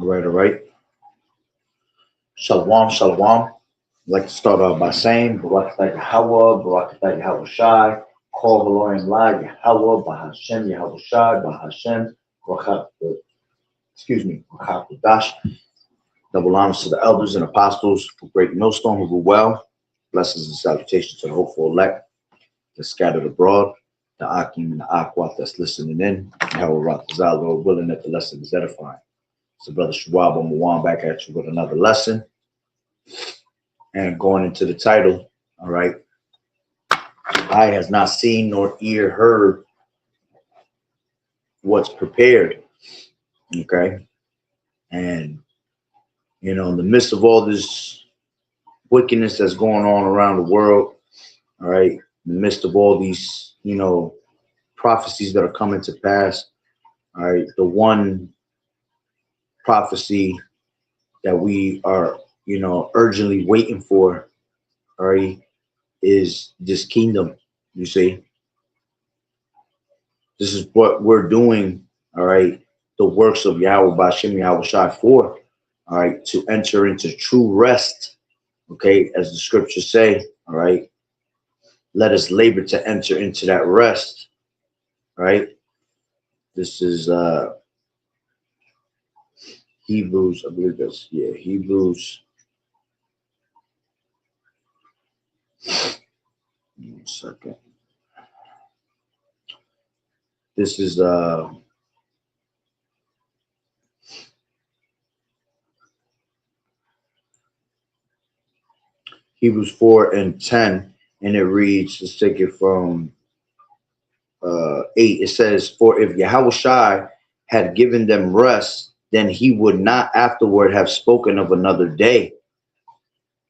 All right, all right. Shalom, shalom. I'd like to start off by saying, Barakatah Yahweh, Barakatah Yahweh Shai, Call the Lord and Lie, Yahweh, Bahashem, Yahweh Shai, Bahashem, Barak, Barak Double honors to the elders and apostles who break millstone, who do well. Blessings and salutations to the hopeful elect that's scattered abroad, the Akim and the Akwat that's listening in. Yahweh Rakazal, Lord willing that the lesson is edifying. So, Brother Shawab, I'm Mawan back at you with another lesson. And going into the title, all right. Eye has not seen nor ear heard what's prepared. Okay. And, you know, in the midst of all this wickedness that's going on around the world, all right, in the midst of all these, you know, prophecies that are coming to pass, all right, the one prophecy that we are, you know, urgently waiting for, all right, is this kingdom. You see, this is what we're doing, all right, the works of Yahweh Bashem Yahweh Shai for, all right, to enter into true rest, okay, as the scriptures say, all right, let us labor to enter into that rest, right? This is Hebrews, I believe that's, yeah, Hebrews. 1 second. This is Hebrews 4 and 10, and it reads, let's take it from 8. It says, for if Yahweh Shai had given them rest, then he would not afterward have spoken of another day.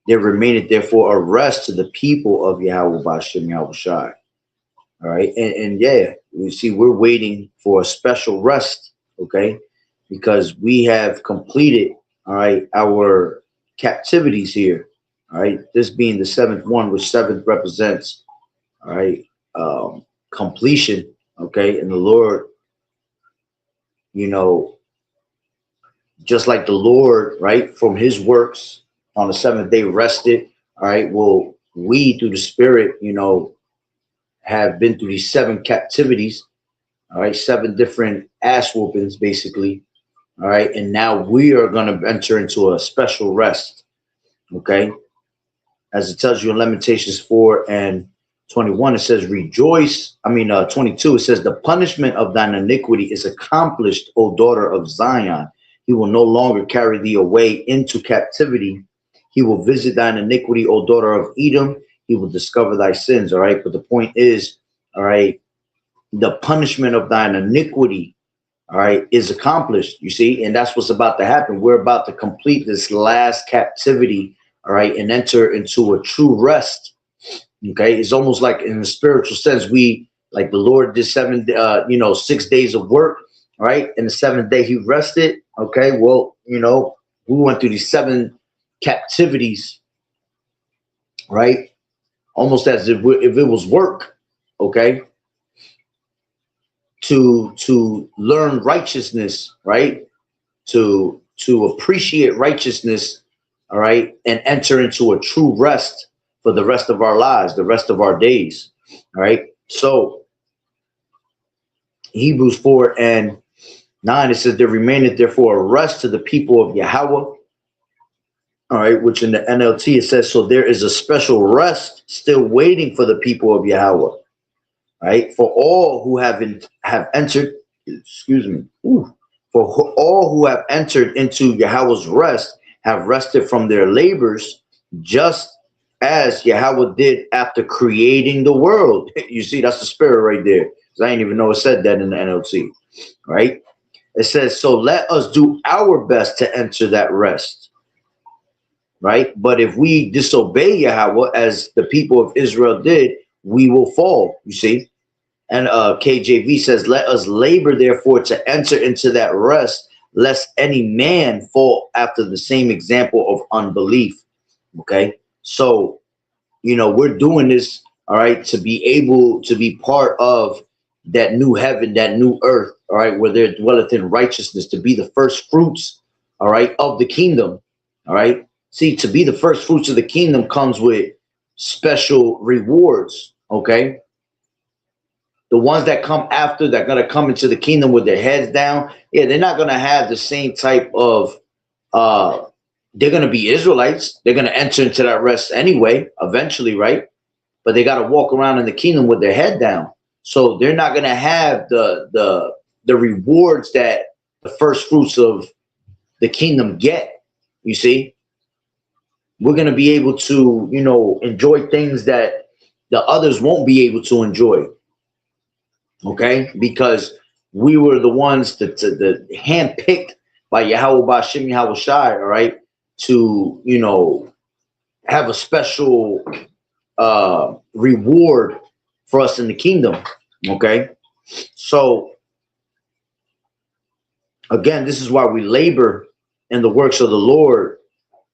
There remaineth therefore a rest to the people of Yahweh Bashem Yahweh Shai. All right. And yeah, we see we're waiting for a special rest, okay? Because we have completed, all right, our captivities here. All right. This being the seventh one, which seventh represents, all right, completion. Okay. And the Lord, you know, just like the Lord, right, from his works on the seventh day rested. All right. Well, we through the Spirit, you know, have been through these 7 captivities, all right, 7 different ass whoopings, basically, all right, and now we are going to enter into a special rest, okay, as it tells you in Lamentations 4 and 21, it says, rejoice, 22, it says, the punishment of thine iniquity is accomplished, O daughter of Zion. He will no longer carry thee away into captivity. He will visit thine iniquity, O daughter of Edom. He will discover thy sins. All right. But the point is, all right, the punishment of thine iniquity, all right, is accomplished. You see, and that's what's about to happen. We're about to complete this last captivity, all right, and enter into a true rest. Okay. It's almost like in the spiritual sense, we like the Lord did 6 days of work, all right, and the 7th day he rested. Okay. Well, you know, we went through these 7 captivities, right? Almost as if it was work, okay, to learn righteousness, right, to appreciate righteousness, all right, and enter into a true rest for the rest of our lives, the rest of our days, all right. So Hebrews 4 and 9, it says, there remaineth therefore a rest to the people of Yahweh. All right, which in the NLT it says, so there is a special rest still waiting for the people of Yahweh, right? For all who have entered, for all who have entered into Yahweh's rest have rested from their labors, just as Yahweh did after creating the world. You see, that's the spirit right there. Because I didn't even know it said that in the NLT, right? It says, so let us do our best to enter that rest. Right, but if we disobey Yahweh as the people of Israel did, we will fall. You see, and KJV says, "Let us labor, therefore, to enter into that rest, lest any man fall after the same example of unbelief." Okay, so you know we're doing this, all right, to be able to be part of that new heaven, that new earth, all right, where there dwelleth in righteousness, to be the first fruits, all right, of the kingdom, all right. See, to be the first fruits of the kingdom comes with special rewards, okay. The ones that come after, that are going to come into the kingdom with their heads down, yeah, they're not going to have the same type of uh they're going to be Israelites. They're going to enter into that rest anyway, eventually, right? But they got to walk around in the kingdom with their head down. So they're not going to have the rewards that the first fruits of the kingdom get. You see, we're going to be able to, you know, enjoy things that the others won't be able to enjoy. Okay, because we were the ones that the handpicked by Yahweh Bashim Yahweh Shai, all right, to, you know, have a special reward for us in the kingdom. Okay, so again, this is why we labor in the works of the Lord,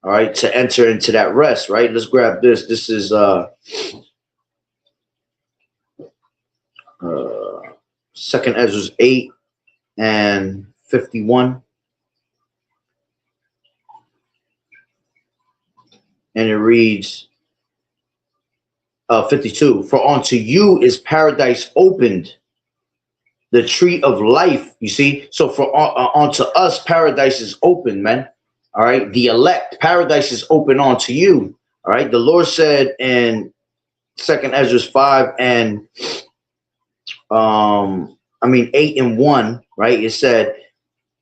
all right, to enter into that rest, right? Let's grab this. This is Second Ezra 8 and 51. And it reads 52. For unto you is paradise opened, the tree of life. You see, so for unto us paradise is open, man. All right, the elect, paradise is open unto you. All right, the Lord said in Second Ezra 5 and 8 and 1, right? It said,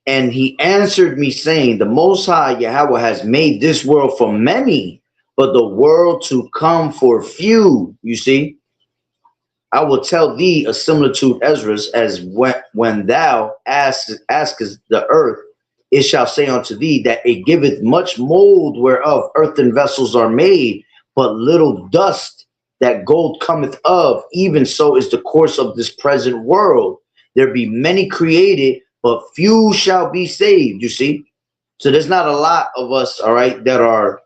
and he answered me, saying, the Most High Yahweh has made this world for many, but the world to come for few. You see, I will tell thee a similitude, Ezra, as when thou askest the earth, it shall say unto thee that it giveth much mold whereof earthen vessels are made, but little dust that gold cometh of. Even so is the course of this present world. There be many created, but few shall be saved. You see, so there's not a lot of us, all right, that are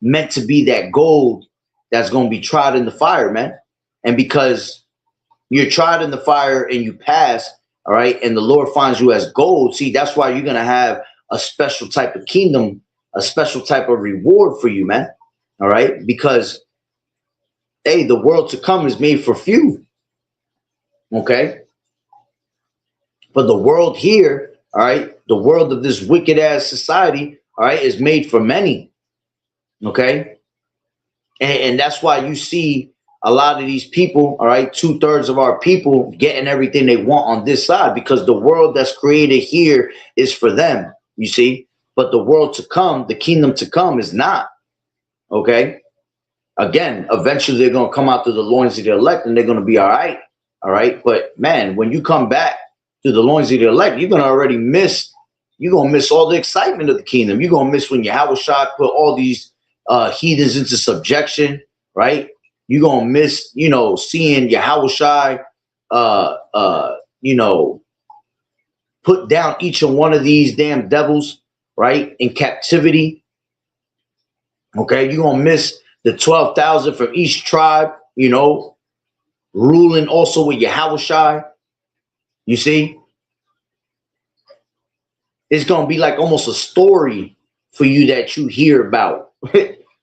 meant to be that gold that's going to be tried in the fire, man. And because you're tried in the fire and you pass, all right, and the Lord finds you as gold, see, that's why you're going to have a special type of kingdom, a special type of reward for you, man. All right, because hey, the world to come is made for few. Okay, but the world here, all right, the world of this wicked ass society, all right, is made for many. Okay, and that's why you see a lot of these people, all right, 2/3 of our people getting everything they want on this side, because the world that's created here is for them, you see. But the world to come, the kingdom to come, is not. Okay, again, eventually they're going to come out through the loins of the elect and they're going to be all right. All right, but man, when you come back to the loins of the elect, you're going to already miss, you're going to miss all the excitement of the kingdom. You're going to miss when Yahweh Shai put all these heathens into subjection, right? You're going to miss, you know, seeing Yahweh Shai, you know, put down each and one of these damn devils, right, in captivity. Okay, you're going to miss the 12,000 from each tribe, you know, ruling also with Yahweh Shai. You see, it's going to be like almost a story for you that you hear about.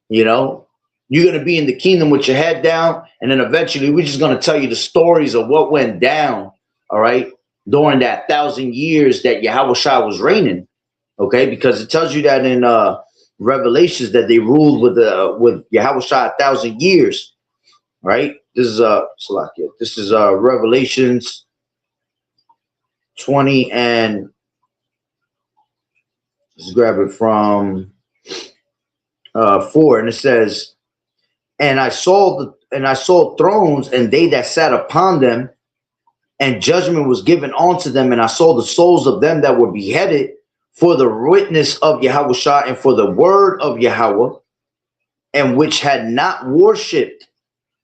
You know, you're going to be in the kingdom with your head down, and then eventually we're just going to tell you the stories of what went down, all right, during that 1,000 years that Yahweh Shai was reigning. Okay, because it tells you that in Revelations that they ruled with Yahweh Shai 1,000 years, right? This is Salakia. This is Revelations 20, and let's grab it from 4, and it says, and I saw thrones, and they that sat upon them, and judgment was given unto them, and I saw the souls of them that were beheaded for the witness of Yahweh Shai and for the word of Yahweh, and which had not worshipped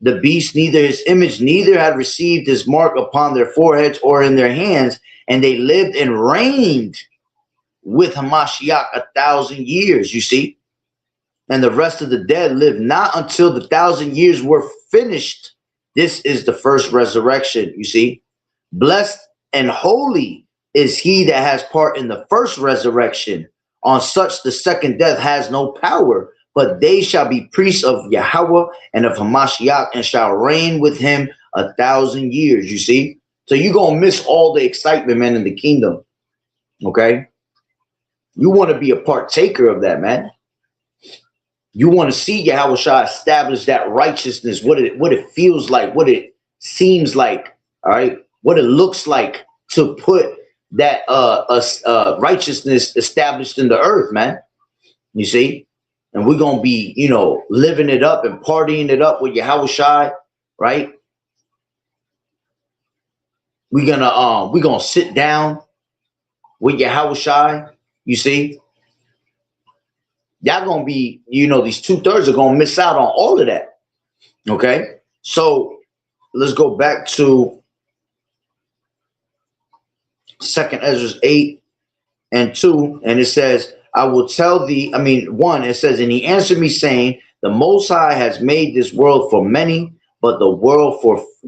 the beast, neither his image, neither had received his mark upon their foreheads or in their hands, and they lived and reigned with Hamashiach 1,000 years, you see. And the rest of the dead lived not until the 1,000 years were finished. This is the first resurrection, you see. Blessed and holy is he that has part in the first resurrection. On such the second death has no power, but they shall be priests of Yahweh and of Hamashiach, and shall reign with him 1,000 years. You see? So you're going to miss all the excitement, man, in the kingdom. Okay? You want to be a partaker of that, man. You want to see Yahweh Shah establish that righteousness, what it feels like, what it seems like, all right? What it looks like to put that righteousness established in the earth, man. You see? And we're going to be, you know, living it up and partying it up with Yahweh Shai, right? We're gonna sit down with Yahweh Shai, you see? Y'all gonna be, you know, these 2/3 are gonna miss out on all of that. Okay? So let's go back to 2nd Ezra 8:2, and it says, I will tell thee, 1, it says, and he answered me, saying, the Most High has made this world for many, but the world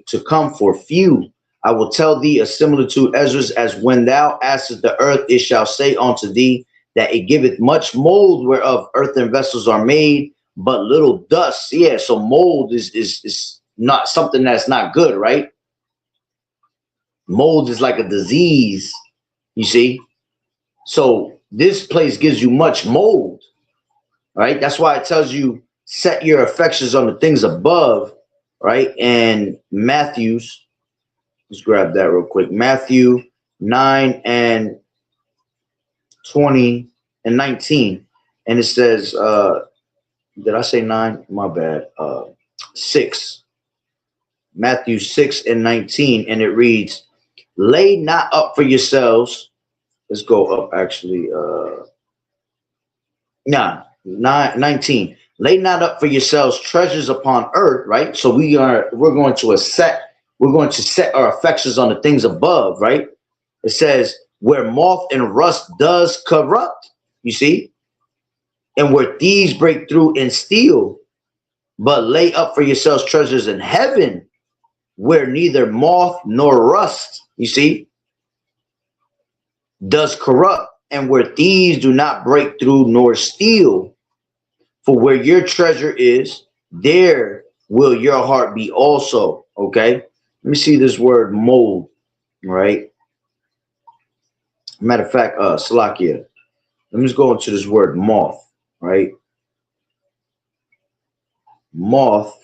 to come for few. I will tell thee a similitude, Ezra, as when thou askest the earth, it shall say unto thee, that it giveth much mold whereof earthen vessels are made, but little dust. Yeah, so mold is not something that's not good, right? Mold is like a disease, you see? So this place gives you much mold, right? That's why it tells you set your affections on the things above, right? And Matthew's, let's grab that real quick. Matthew 9:20 and 19. And it says, did I say 9? My bad. 6. Matthew 6:19. And it reads, lay not up for yourselves. Let's go up actually. 19. Lay not up for yourselves treasures upon earth, right? So we're going to set our affections on the things above, right? It says where moth and rust does corrupt, you see, and where thieves break through and steal, but lay up for yourselves treasures in heaven, where neither moth nor rust, you see, does corrupt, and where thieves do not break through nor steal. For where your treasure is, there will your heart be also. Okay, let me see this word mold, right? Matter of fact, Salakia, let me just go into this word moth, right? Moth.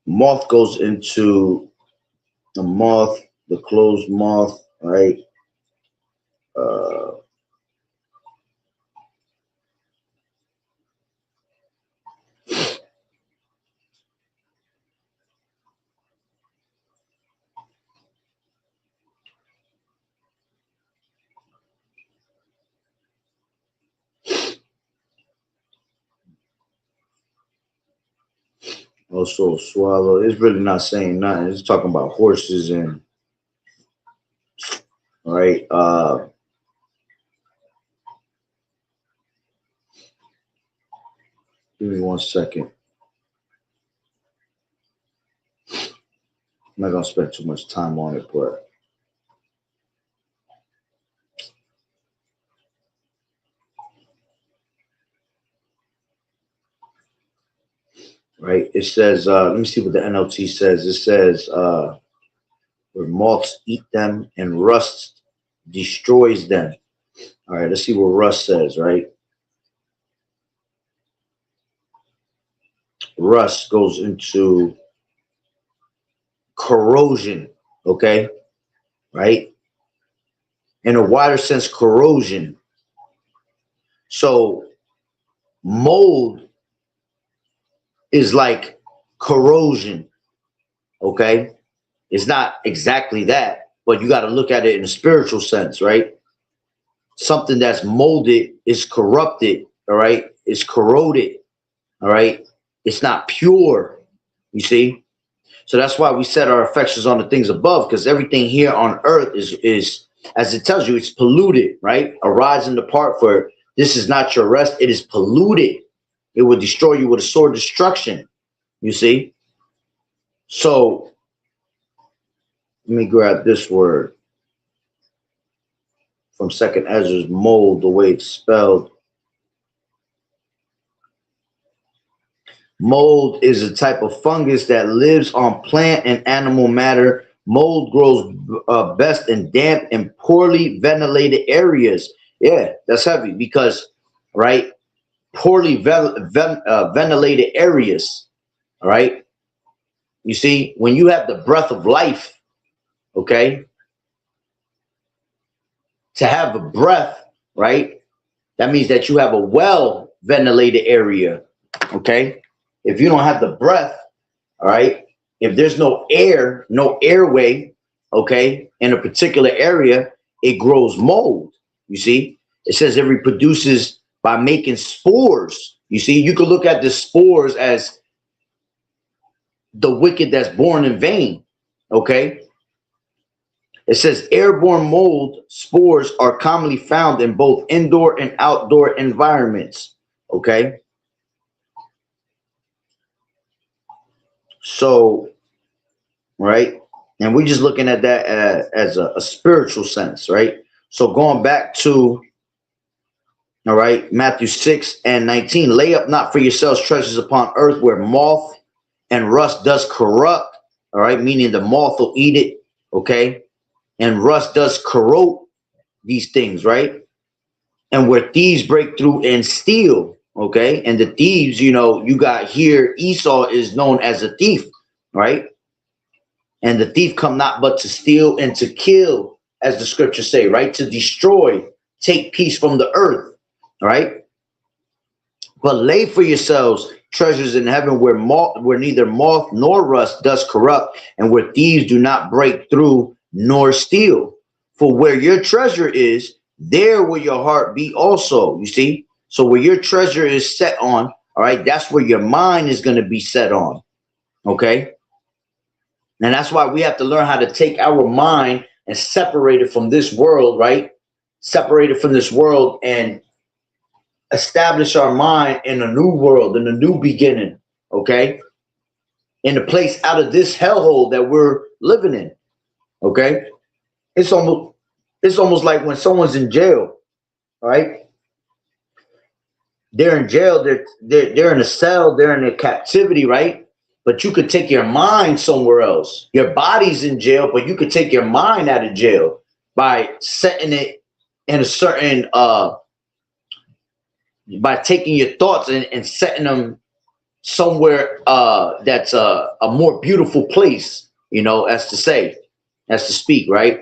Moth goes into the moth, the closed moth, right? Also swallow. It's really not saying nothing. It's talking about horses and right. Give me 1 second. I'm not gonna spend too much time on it, but right. It says, let me see what the NLT says. It says, where moths eat them and rust destroys them. All right, let's see what rust says, right? Rust goes into corrosion, okay? Right? In a wider sense, corrosion. So mold is like corrosion, okay? It's not exactly that, but you got to look at it in a spiritual sense, right? Something that's molded is corrupted, all right? It's corroded, all right? It's not pure, you see? So that's why we set our affections on the things above, because everything here on earth is, as it tells you, it's polluted, right? Arise and depart, for this is not your rest. It is polluted. It will destroy you with a sword of destruction, you see? So let me grab this word. from Second Ezra's, mold, the way it's spelled. Mold is a type of fungus that lives on plant and animal matter. Mold grows best in damp and poorly ventilated areas. Yeah, that's heavy because, right, poorly ventilated areas, all right? You see, when you have the breath of life, okay, to have a breath, right, that means that you have a well ventilated area, okay? If you don't have the breath, all right, if there's no air, no airway, okay, in a particular area, it grows mold. You see, it says it reproduces by making spores. You see, you could look at the spores as the wicked that's born in vain, okay? It says airborne mold spores are commonly found in both indoor and outdoor environments, okay? So, right, and we're just looking at that as a spiritual sense, right? So going back to, all right, Matthew 6:19, lay up not for yourselves treasures upon earth where moth and rust does corrupt, all right, meaning the moth will eat it, okay, and rust does corrode these things, right? And where thieves break through and steal, okay, and the thieves, you know, you got here, Esau is known as a thief, right? And the thief come not but to steal and to kill, as the scriptures say, right? To destroy, take peace from the earth, right? But lay for yourselves treasures in heaven where neither moth nor rust does corrupt, and where thieves do not break through nor steal. For where your treasure is, there will your heart be also. You see? So where your treasure is set on, all right, that's where your mind is going to be set on. Okay? And that's why we have to learn how to take our mind and separate it from this world, right? Separate it from this world and establish our mind in a new world, in a new beginning, okay? In a place out of this hellhole that we're living in, okay? It's almost like when someone's in jail, right? They're in jail, they're in a cell, they're in a captivity, right? But you could take your mind somewhere else. Your body's in jail, but you could take your mind out of jail by setting it in a certain by taking your thoughts and setting them somewhere that's a more beautiful place, you know, as to speak, right?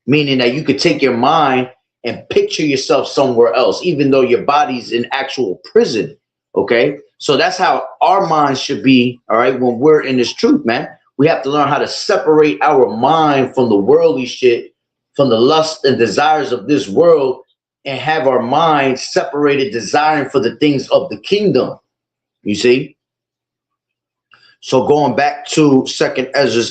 Meaning that you could take your mind and picture yourself somewhere else, even though your body's in actual prison, okay? So that's how our minds should be, all right, when we're in this truth, man. We have to learn how to separate our mind from the worldly shit, from the lust and desires of this world, and have our mind separated, desiring for the things of the kingdom. You see? So going back to 2 Ezra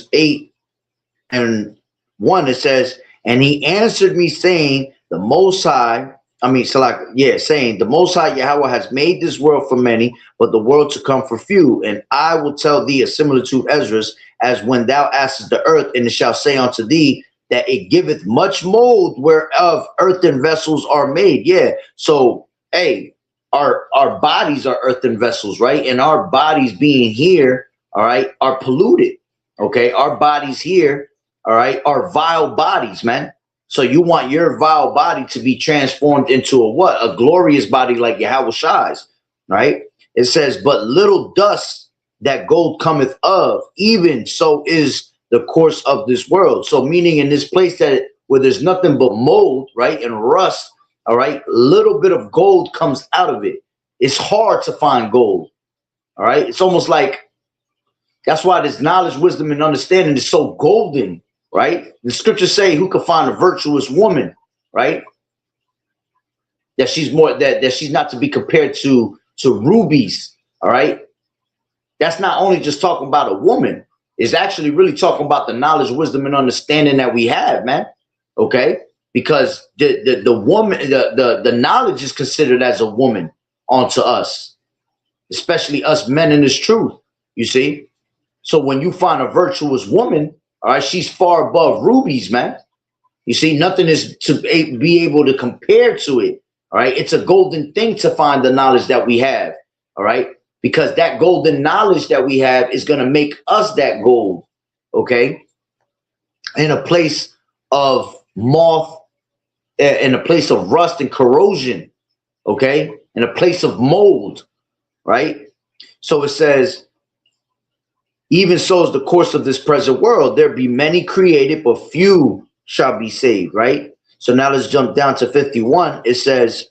8:1, it says, and he answered me saying, the Most High, saying, the Most High Yahweh has made this world for many, but the world to come for few. And I will tell thee a similitude, Esdras, as when thou askest the earth, and it shall say unto thee, that it giveth much mold whereof earthen vessels are made. Yeah. So, hey, our bodies are earthen vessels, right? And our bodies being here, all right, are polluted. Okay. Our bodies here, all right, are vile bodies, man. So you want your vile body to be transformed into a what? A glorious body like Yahweh Shai's, right? It says, but little dust that gold cometh of, even so is the course of this world. So meaning in this place that where there's nothing but mold, right, and rust, all right, little bit of gold comes out of it. It's hard to find gold, all right? It's almost like, that's why this knowledge, wisdom, and understanding is so golden, right? The scriptures say, who can find a virtuous woman, right? That she's more, that she's not to be compared to rubies, all right? That's not only just talking about a woman, it's actually really talking about the knowledge, wisdom, and understanding that we have, man. Okay? Because the woman, the knowledge is considered as a woman onto us, especially us men in this truth, you see? So when you find a virtuous woman, all right, she's far above rubies, man. You see, nothing is to be able to compare to it. All right. It's a golden thing to find the knowledge that we have. All right. Because that golden knowledge that we have is going to make us that gold. Okay. In a place of moth, in a place of rust and corrosion. Okay. In a place of mold. Right. So it says, even so is the course of this present world. There be many created, but few shall be saved, right? So now let's jump down to 51. It says,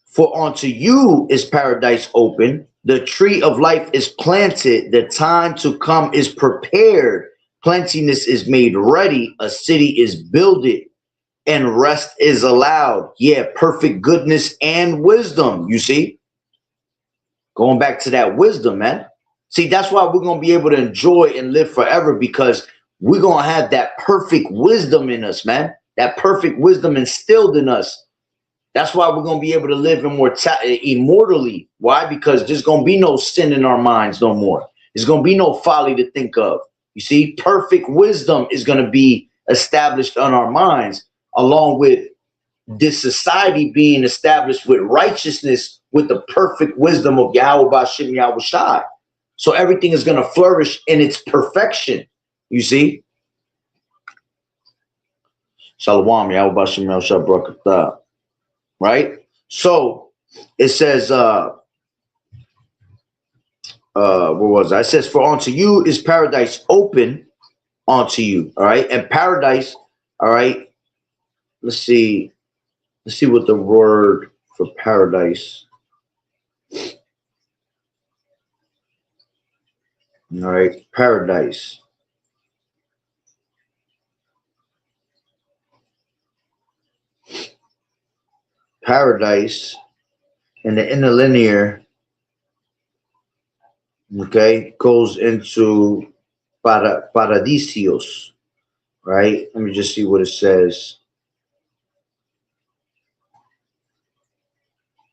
for unto you is paradise open, the tree of life is planted, the time to come is prepared, plentiness is made ready, a city is builded, and rest is allowed. Yeah, perfect goodness and wisdom, you see? Going back to that wisdom, man. See, that's why we're going to be able to enjoy and live forever, because we're going to have that perfect wisdom in us, man. That perfect wisdom instilled in us. That's why we're going to be able to live immortally. Why? Because there's going to be no sin in our minds no more. There's going to be no folly to think of. You see, perfect wisdom is going to be established on our minds, along with this society being established with righteousness, with the perfect wisdom of Yahweh Bashim Yahweh Shai. So everything is going to flourish in its perfection. You see? Shalom, Yahweh Bashim Yahweh Shai Barakatah. Right? So it says, where was I? It says, for unto you is paradise open unto you. All right. And paradise, all right. Let's see what the word for paradise. All right. Paradise. Paradise in the interlinear, okay, goes into paradisios, right? Let me just see what it says.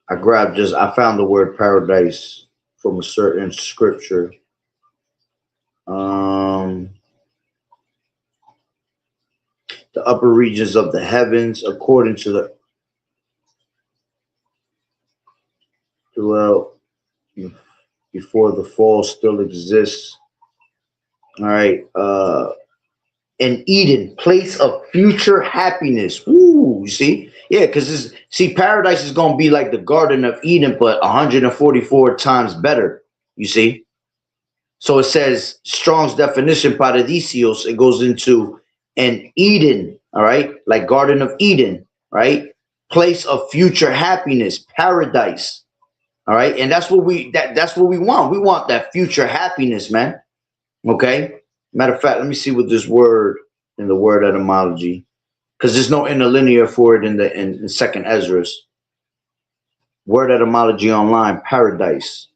I found the word paradise from a certain scripture. The upper regions of the heavens, according to the well, before the fall still exists. All right. In Eden, place of future happiness. Woo, you see? Yeah, because paradise is going to be like the Garden of Eden, but 144 times better. You see? So it says Strong's definition, paradisios, it goes into an Eden, all right? Like Garden of Eden, right? Place of future happiness, paradise. All right, and that's what that's what we want. We want that future happiness, man. Okay. Matter of fact, let me see what this word in the word etymology, because there's no interlinear for it in Second Esdras. Word etymology online, paradise.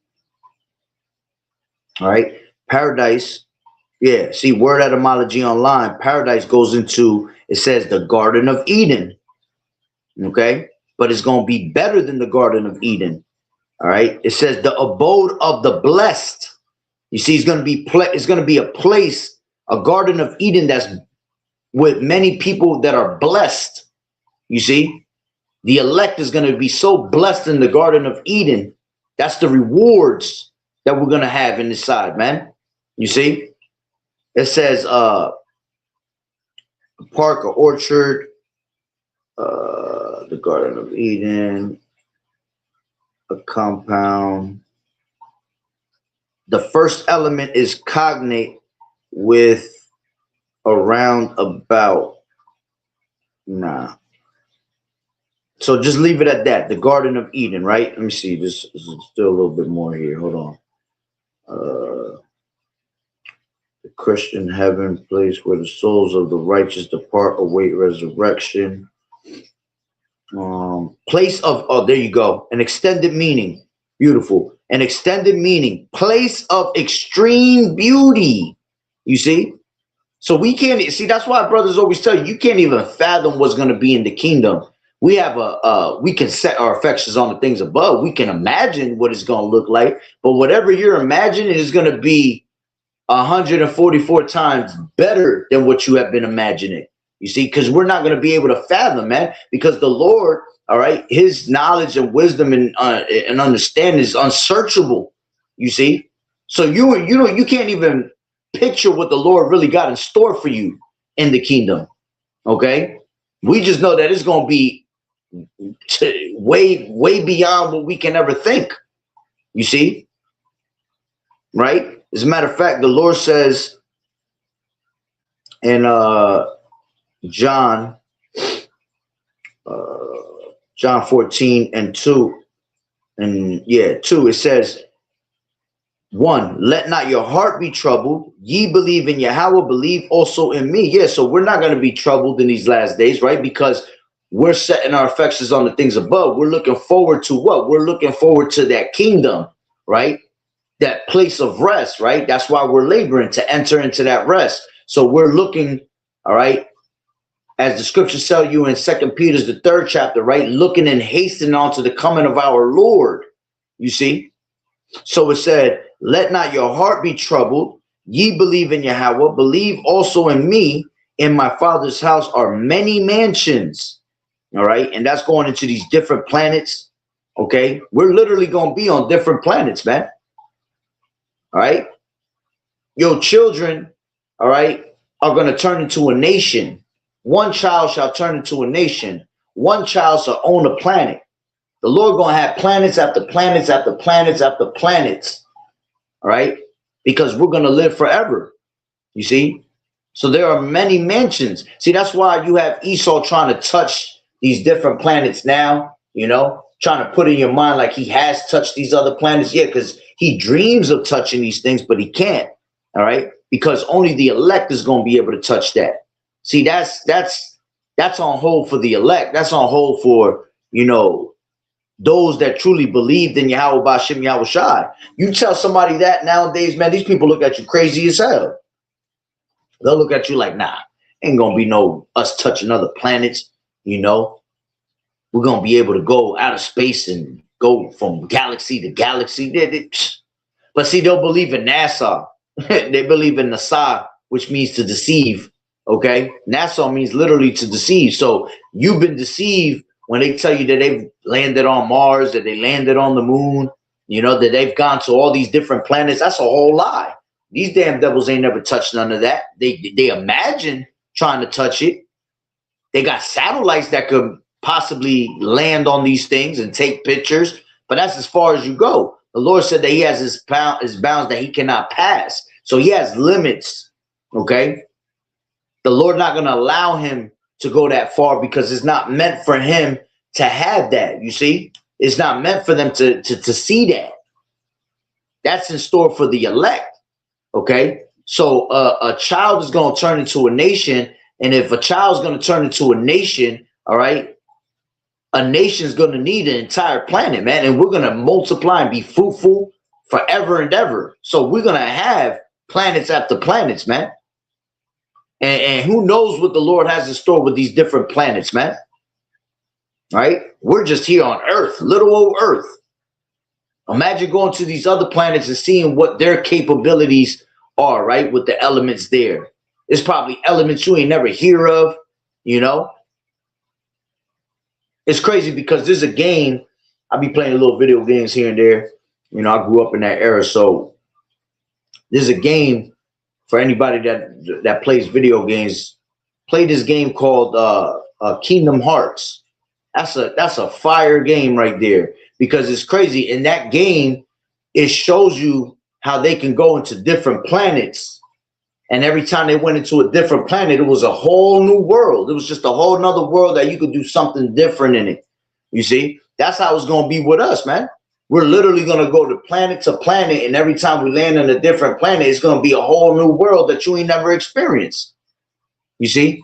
All right, paradise. Yeah, see, word etymology online, paradise goes into, it says the Garden of Eden. Okay, but it's going to be better than the Garden of Eden. All right. It says the abode of the blessed. You see, it's going to be a place, a Garden of Eden that's with many people that are blessed. You see, the elect is going to be so blessed in the Garden of Eden. That's the rewards that we're going to have in this side, man. You see, it says a park or orchard, the Garden of Eden. A compound. The first element is cognate with around about. Nah. So just leave it at that. The Garden of Eden, right? Let me see. This is still a little bit more here. Hold on. The Christian heaven, place where the souls of the righteous depart, await resurrection. Place of, oh, there you go, an extended meaning. Beautiful. An extended meaning, place of extreme beauty. You see, so we can't see. That's why brothers always tell you can't even fathom what's going to be in the kingdom. We have we can set our affections on the things above. We can imagine what it's going to look like, but whatever you're imagining is going to be 144 times better than what you have been imagining. You see, because we're not going to be able to fathom, man, because the Lord, all right, his knowledge and wisdom and understanding is unsearchable. You see, so you can't even picture what the Lord really got in store for you in the kingdom. Okay, we just know that it's going to be way beyond what we can ever think. You see, right? As a matter of fact, the Lord says in John 14:2, and 2, it says, 1, let not your heart be troubled. Ye believe in Yahweh, believe also in me. Yeah, so we're not going to be troubled in these last days, right? Because we're setting our affections on the things above. We're looking forward to what? We're looking forward to that kingdom, right? That place of rest, right? That's why we're laboring to enter into that rest. So we're looking, all right, as the scriptures tell you in 2 Peter, the 3rd chapter, right? Looking and hastening on to the coming of our Lord. You see? So it said, let not your heart be troubled. Ye believe in Yahweh, believe also in me. In my Father's house are many mansions. All right. And that's going into these different planets. Okay. We're literally going to be on different planets, man. All right. Your children, all right, are going to turn into a nation. One child shall turn into a nation. One child shall own a planet. The Lord going to have planets after planets after planets after planets. All right. Because we're going to live forever. You see? So there are many mansions. See, that's why you have Esau trying to touch these different planets now, you know, trying to put in your mind like he has touched these other planets. Yeah, because he dreams of touching these things, but he can't. All right. Because only the elect is going to be able to touch that. See, that's on hold for the elect. That's on hold for, you know, those that truly believed in Yahweh Ba'Shem Yahweh Shai. You tell somebody that nowadays, man, these people look at you crazy as hell. They'll look at you like, nah, ain't gonna be no us touching other planets, you know. We're gonna be able to go out of space and go from galaxy to galaxy. But see, they'll believe in NASA. They believe in NASA, which means to deceive. Okay, NASA means literally to deceive. So you've been deceived when they tell you that they've landed on Mars, that they landed on the moon, you know, that they've gone to all these different planets. That's a whole lie. These damn devils ain't never touched none of that. They imagine trying to touch it. They got satellites that could possibly land on these things and take pictures, but that's as far as you go. The Lord said that he has his bounds that he cannot pass. So he has limits, okay? The Lord not going to allow him to go that far because it's not meant for him to have that, you see? It's not meant for them to see that. That's in store for the elect, okay? So a child is going to turn into a nation, and if a child is going to turn into a nation, all right, a nation is going to need an entire planet, man, and we're going to multiply and be fruitful forever and ever. So we're going to have planets after planets, man. And who knows what the Lord has in store with these different planets, man. Right? We're just here on Earth, little old Earth. Imagine going to these other planets and seeing what their capabilities are, right? With the elements there. There's probably elements you ain't never hear of, you know? It's crazy because there's a game. I'll be playing little video games here and there. You know, I grew up in that era. So there's a game for anybody that plays video games. Play this game called Kingdom Hearts. That's a fire game right there, because it's crazy. In that game, it shows you how they can go into different planets. And every time they went into a different planet, it was a whole new world. It was just a whole nother world that you could do something different in it. You see, that's how it's going to be with us, man. We're literally going to go to planet, and every time we land on a different planet, it's going to be a whole new world that you ain't never experienced. You see?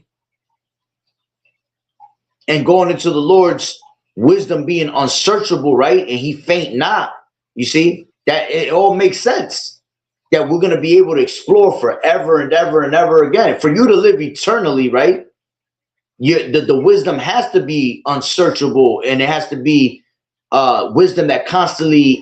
And going into the Lord's wisdom being unsearchable, right? And he faint not. You see? That it all makes sense. That we're going to be able to explore forever and ever and ever again. For you to live eternally, right? The wisdom has to be unsearchable, and it has to be wisdom that constantly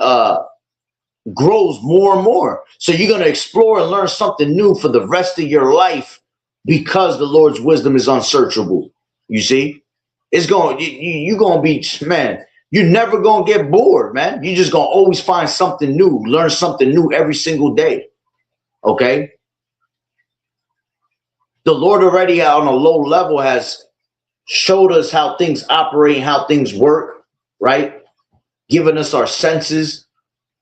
grows more and more. So you're going to explore and learn something new for the rest of your life because the Lord's wisdom is unsearchable. You see, it's going, you're going to be, man, you're never going to get bored, man. You're just going to always find something new, learn something new every single day. Okay. The Lord already on a low level has showed us how things operate, how things work, right? Giving us our senses.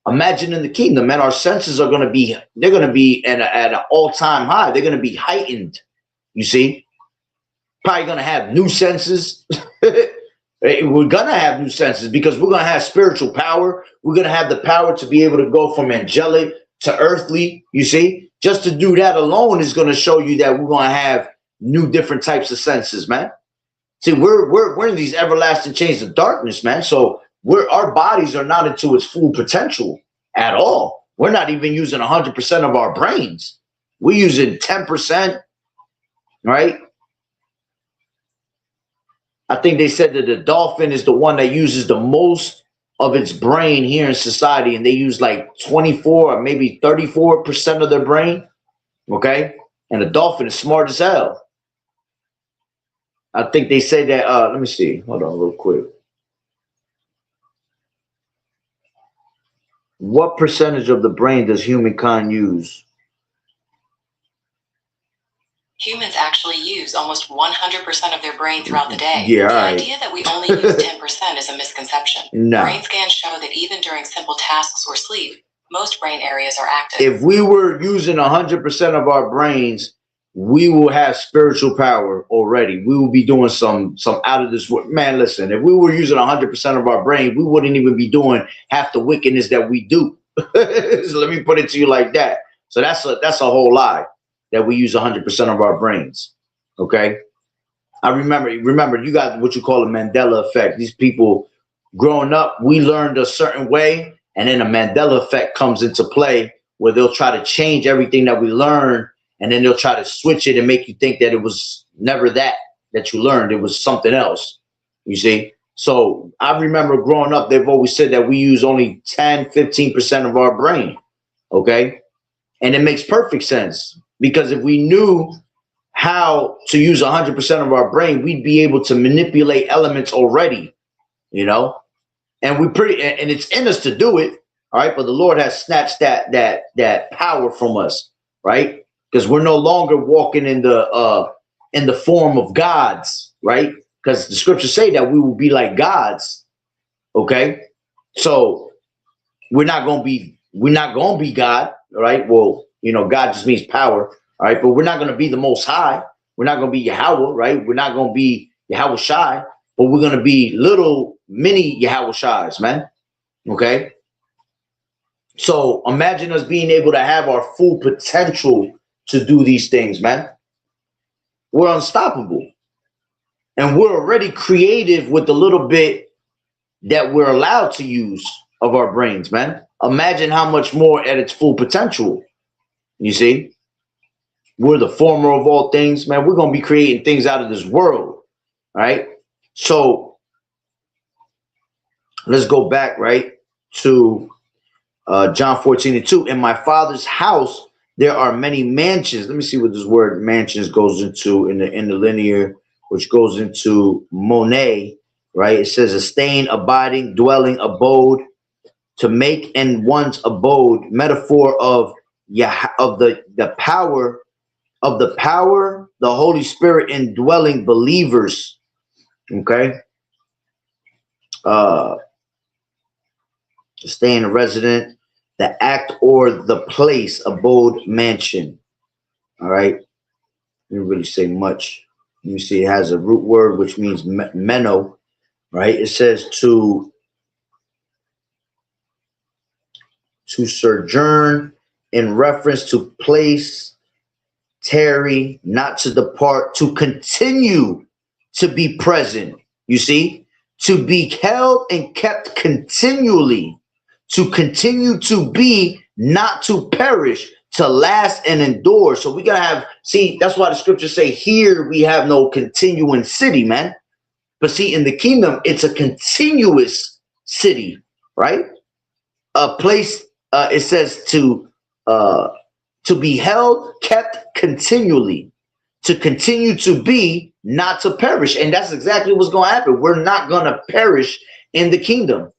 Imagine in the kingdom, man, our senses are going to be, they're going to be at an all-time high. They're going to be heightened. You see, probably going to have new senses. We're going to have new senses because we're going to have spiritual power. We're going to have the power to be able to go from angelic to earthly. You see, just to do that alone is going to show you that we're going to have new different types of senses, man. See, we're in these everlasting chains of darkness, man. So our bodies are not into its full potential at all. We're not even using 100% of our brains. We're using 10%, right? I think they said that the dolphin is the one that uses the most of its brain here in society, and they use like 24 or maybe 34% of their brain. Okay, and the dolphin is smart as hell. I think they say that. Let me see. Hold on, real quick. What percentage of the brain does humankind use? Humans actually use almost 100% of their brain throughout the day. Yeah, the right. idea that we only use 10% is a misconception. No. Brain scans show that even during simple tasks or sleep, most brain areas are active. If we were using 100% of our brains, we will have spiritual power already. We will be doing some out of this world. Man, listen, if we were using 100% of our brain, we wouldn't even be doing half the wickedness that we do. So let me put it to you like that. So that's a whole lie that we use 100% of our brains. Okay. I remember, you got what you call a Mandela effect. These people growing up, we learned a certain way, and then a Mandela effect comes into play where they'll try to change everything that we learn, and then they'll try to switch it and make you think that it was never that you learned. It was something else, you see? So I remember growing up, they've always said that we use only 10, 15% of our brain, okay? And it makes perfect sense, because if we knew how to use 100% of our brain, we'd be able to manipulate elements already, you know? And and it's in us to do it, all right? But the Lord has snatched that power from us, right? Because we're no longer walking in the form of gods, right? Because the scriptures say that we will be like gods, okay? So we're not gonna be God, all right? Well, you know, God just means power, all right? But we're not gonna be the Most High. We're not gonna be Yahweh, right? We're not gonna be Yahweh Shai, but we're gonna be little mini Yahweh Shais, man. Okay. So imagine us being able to have our full potential to do these things, man. We're unstoppable. And we're already creative with the little bit that we're allowed to use of our brains, man. Imagine how much more at its full potential. You see? We're the former of all things, man. We're going to be creating things out of this world, right? So let's go back, right, to John 14:2. In my Father's house, there are many mansions. Let me see what this word mansions goes into in the linear, which goes into Monet, right? It says a staying, abiding, dwelling, abode, to make in one's abode, metaphor of the power of the Holy Spirit indwelling believers. Okay. Staying resident, the act or the place, abode, mansion. All right. Didn't really say much. You see, it has a root word which means meno, right? It says to sojourn in reference to place, tarry, not to depart, to continue to be present. You see, to be held and kept continually, to continue to be, not to perish, to last and endure. So we gotta have, see, that's why the scriptures say here we have no continuing city, man. But see, in the kingdom, it's a continuous city, right? A place, it says to be held, kept continually. to continue to be, not to perish. And that's exactly what's going to happen. We're not going to perish in the kingdom.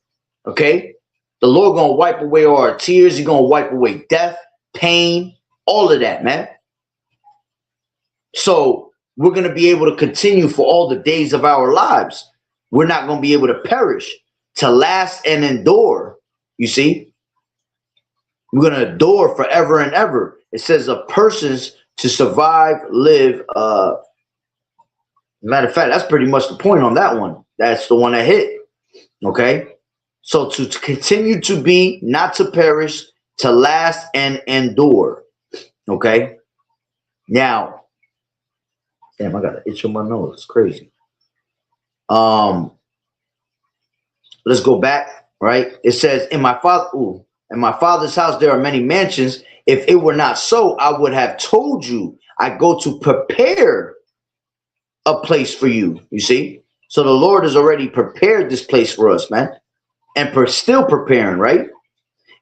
Okay? The Lord going to wipe away all our tears. He's going to wipe away death, pain, all of that, man. So we're going to be able to continue for all the days of our lives. We're not going to be able to perish, to last and endure. You see? We're going to endure forever and ever. It says of persons to survive, live. Matter of fact, that's pretty much the point on that one. That's the one that hit. Okay? So to continue to be, not to perish, to last and endure. Okay? Now, damn, I got an itch on my nose. It's crazy. Let's go back, right? It says, in my father's house there are many mansions. If it were not so, I would have told you. I go to prepare a place for you. You see? So the Lord has already prepared this place for us, man. And still preparing, right?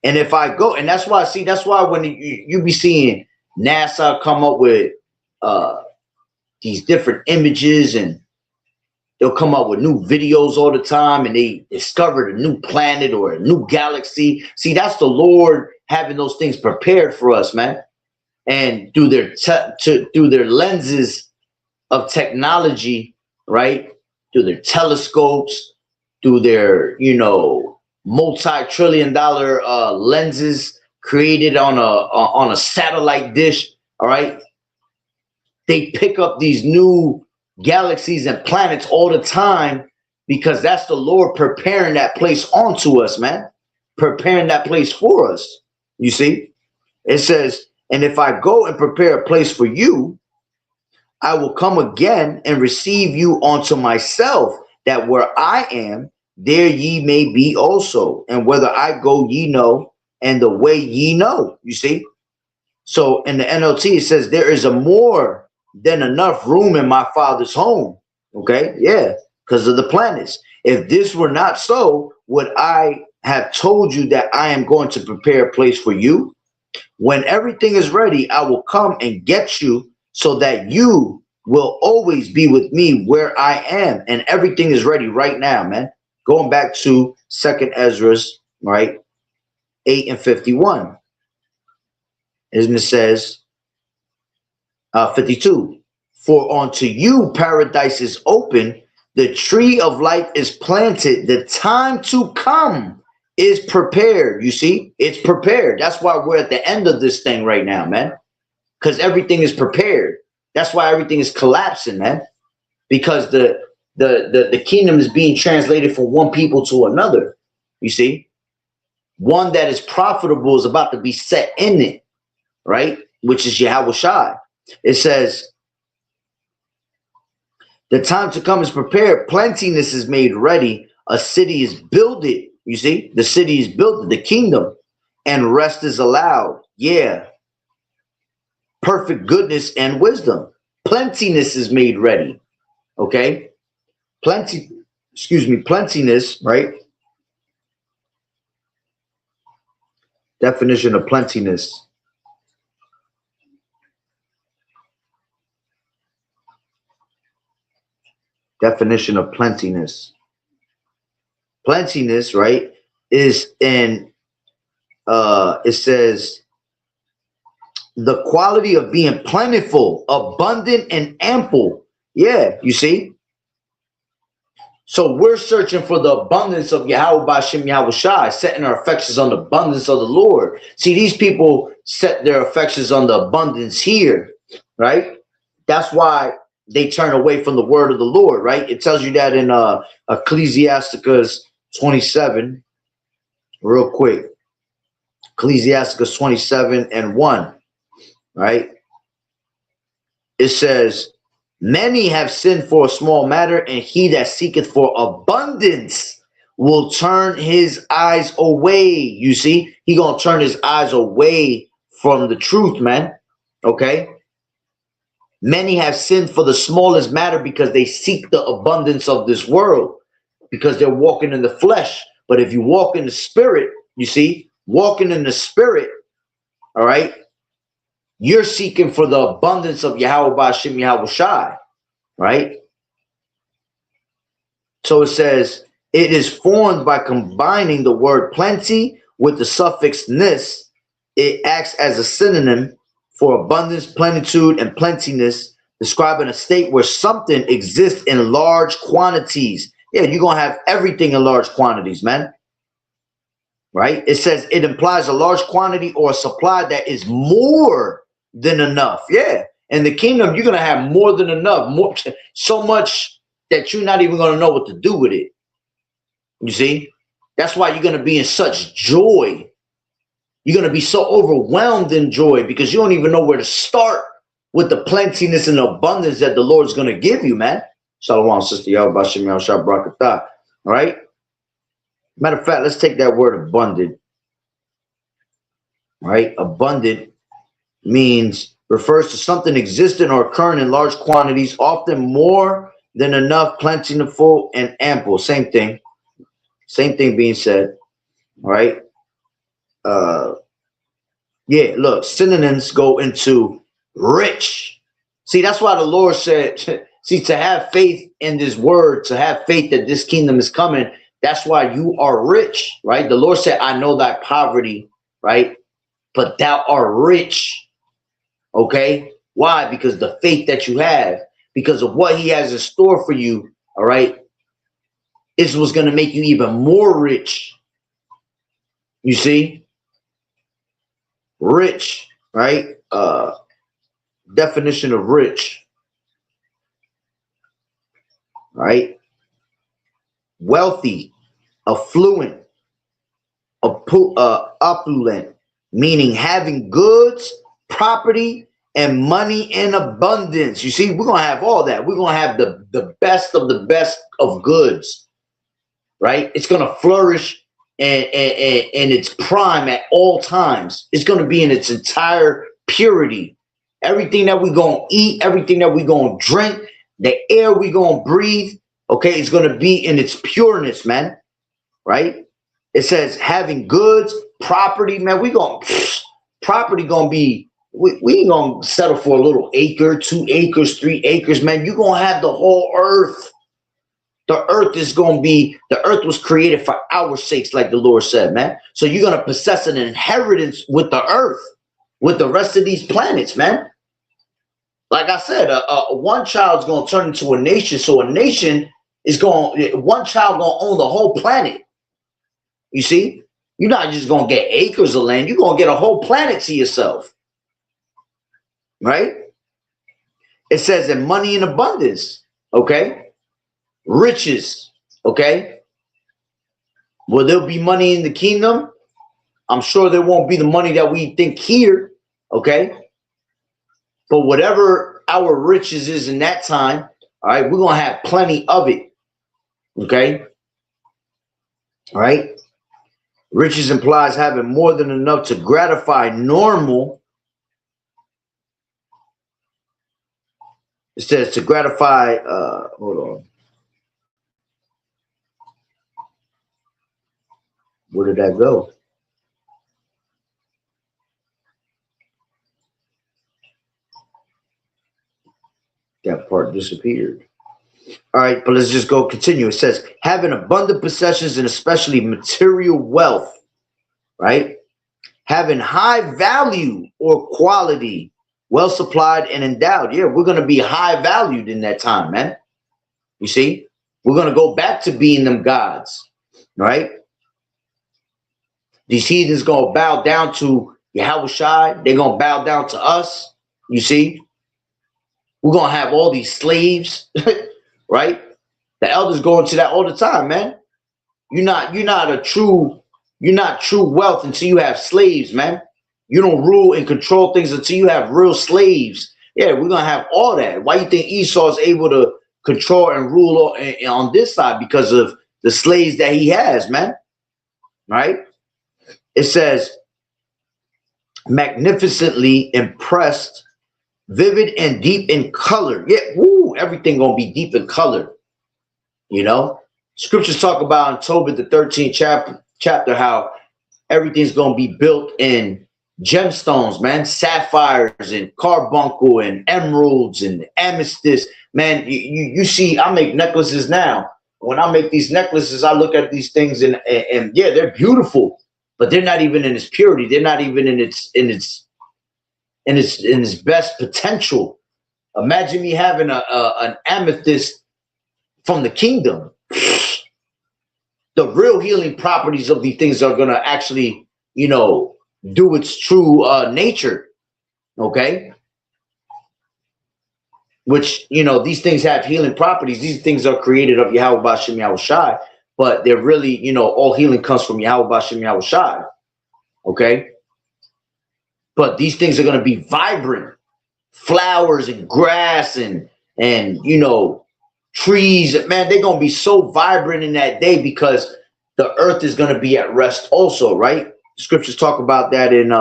And if I go, and that's why, see, that's why when you be seeing NASA come up with these different images, and they'll come up with new videos all the time, and they discovered a new planet or a new galaxy. See, that's the Lord having those things prepared for us, man. And through their lenses of technology, right? Through their telescopes, through their, multi-trillion-dollar lenses created on a satellite dish, all right? They pick up these new galaxies and planets all the time, because that's the Lord preparing that place onto us, man. Preparing that place for us. You see? It says, and if I go and prepare a place for you, I will come again and receive you unto myself, that where I am, there ye may be also. And whether I go, ye know, and the way ye know. You see? So in the NLT, it says, there is a more than enough room in my Father's home. Okay? Yeah, because of the planets. If this were not so, would I have told you that I am going to prepare a place for you? When everything is ready, I will come and get you, so that you will always be with me where I am. And everything is ready right now, man. Going back to 2nd Ezra, right? 8 and 51. And it says, 52. For unto you paradise is open, the tree of life is planted, the time to come is prepared. You see, it's prepared. That's why we're at the end of this thing right now, man. Because everything is prepared. That's why everything is collapsing, man. Because the kingdom is being translated from one people to another. You see, one that is profitable is about to be set in it, right? Which is Yahweh Shai. It says, the time to come is prepared. Plentiness is made ready. A city is builded. You see, the city is built, the kingdom, and rest is allowed. Yeah. Perfect goodness and wisdom. Plentiness is made ready. Okay. Plentiness, right? Definition of plentiness. Definition of plentiness. Plentiness, right, is in, it says, the quality of being plentiful, abundant, and ample. Yeah, you see? So we're searching for the abundance of Yahweh B'Shem Yahweh Shai, setting our affections on the abundance of the Lord. See, these people set their affections on the abundance here, right? That's why they turn away from the word of the Lord, right? It tells you that in Ecclesiasticus 27, real quick. Ecclesiasticus 27 and 1, right? It says, many have sinned for a small matter, and he that seeketh for abundance will turn his eyes away. You see, he gonna turn his eyes away from the truth, man. Okay? Many have sinned for the smallest matter because they seek the abundance of this world, because they're walking in the flesh. But if you walk in the spirit, you see, walking in the spirit, all right, You're seeking for the abundance of Yahweh Ba'Shem Yahweh Shai, right? So it says, it is formed by combining the word plenty with the suffix "ness." It acts as a synonym for abundance, plenitude, and plentiness, describing a state where something exists in large quantities. Yeah, you're going to have everything in large quantities, man. Right? It says it implies a large quantity or a supply that is more than enough. Yeah. In the kingdom, you're going to have more than enough, more, so much that you're not even going to know what to do with it. You see? That's why you're going to be in such joy. You're going to be so overwhelmed in joy because you don't even know where to start with the plentiness and the abundance that the Lord's going to give you, man. Shalom, Sister Yahweh Ba'Shem Yahweh Shai Barakatah. All right? Matter of fact, let's take that word abundant. Right? Abundant means, refers to something existing or occurring in large quantities, often more than enough, plentiful, and ample. Same thing. Same thing being said. All right? Yeah, look, synonyms go into rich. See, that's why the Lord said, see, to have faith in this word, to have faith that this kingdom is coming, that's why you are rich, right? The Lord said, I know thy poverty, right? But thou art rich, okay? Why? Because the faith that you have, because of what he has in store for you, all right? Is what's going to make you even more rich. You see? Rich, right? Definition of rich, right? Wealthy, affluent, opulent, meaning having goods, property, and money in abundance. You see, we're going to have all that. We're going to have the best of goods, right? It's going to flourish in its prime at all times. It's going to be in its entire purity. Everything that we're going to eat, everything that we're going to drink, the air we're going to breathe, okay, it's going to be in its pureness, man, right? It says having goods, property, man, property going to be, we ain't going to settle for a little acre, 2 acres, 3 acres, man. You're going to have the whole earth. The earth is going to be, the earth was created for our sakes, like the Lord said, man. So you're going to possess an inheritance with the earth, with the rest of these planets, man. Like I said, one child's going to turn into a nation. So a nation is one child going to own the whole planet. You see? You're not just going to get acres of land. You're going to get a whole planet to yourself. Right? It says that money in abundance. Okay? Riches, okay? Will there be money in the kingdom? I'm sure there won't be the money that we think here, okay? But whatever our riches is in that time, all right, we're going to have plenty of it, okay? All right? Riches implies having more than enough to gratify normal. It says to gratify, hold on. Where did that go? That part disappeared. All right, but let's just go continue. It says, having abundant possessions and especially material wealth, right? Having high value or quality, well supplied and endowed. Yeah, we're going to be high valued in that time, man. You see? We're going to go back to being them gods, right? These heathens going to bow down to Yahweh Shai. They're going to bow down to us. You see? We're going to have all these slaves, right? The elders go into that all the time, man. You're not true wealth until you have slaves, man. You don't rule and control things until you have real slaves. Yeah, we're going to have all that. Why you think Esau is able to control and rule on this side? Because of the slaves that he has, man. Right? It says, magnificently impressed, vivid and deep in color. Yeah, woo, everything gonna be deep in color. You know, scriptures talk about in Tobit, the 13th chapter, how everything's gonna be built in gemstones, man, sapphires and carbuncle and emeralds and amethyst. Man, you see, I make necklaces now. When I make these necklaces, I look at these things and yeah, they're beautiful, but they're not even in its purity. They're not even in its best potential. Imagine me having an amethyst from the kingdom. The real healing properties of these things are gonna actually, you know, do its true nature. Okay, which, you know, these things have healing properties. These things are created of Yahweh Bashem Yahweh Shai, but they're really, you know, all healing comes from Yahweh Bashem Yahweh Shai. Okay, but these things are gonna be vibrant, flowers and grass and you know, trees. Man, they're gonna be so vibrant in that day because the earth is gonna be at rest also, right? Scriptures talk about that in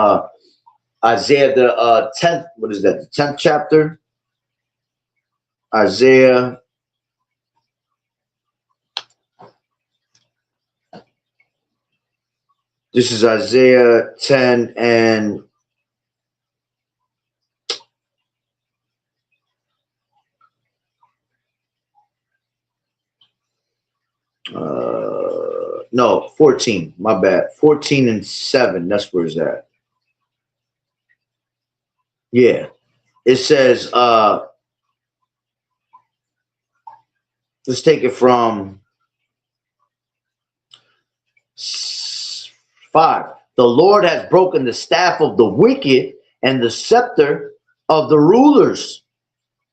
Isaiah the 10th, what is that, the 10th chapter? Isaiah, this is Isaiah 10 and no, 14, my bad. 14 and 7, that's where it's at. Yeah. It says, let's take it from 5. The Lord has broken the staff of the wicked and the scepter of the rulers.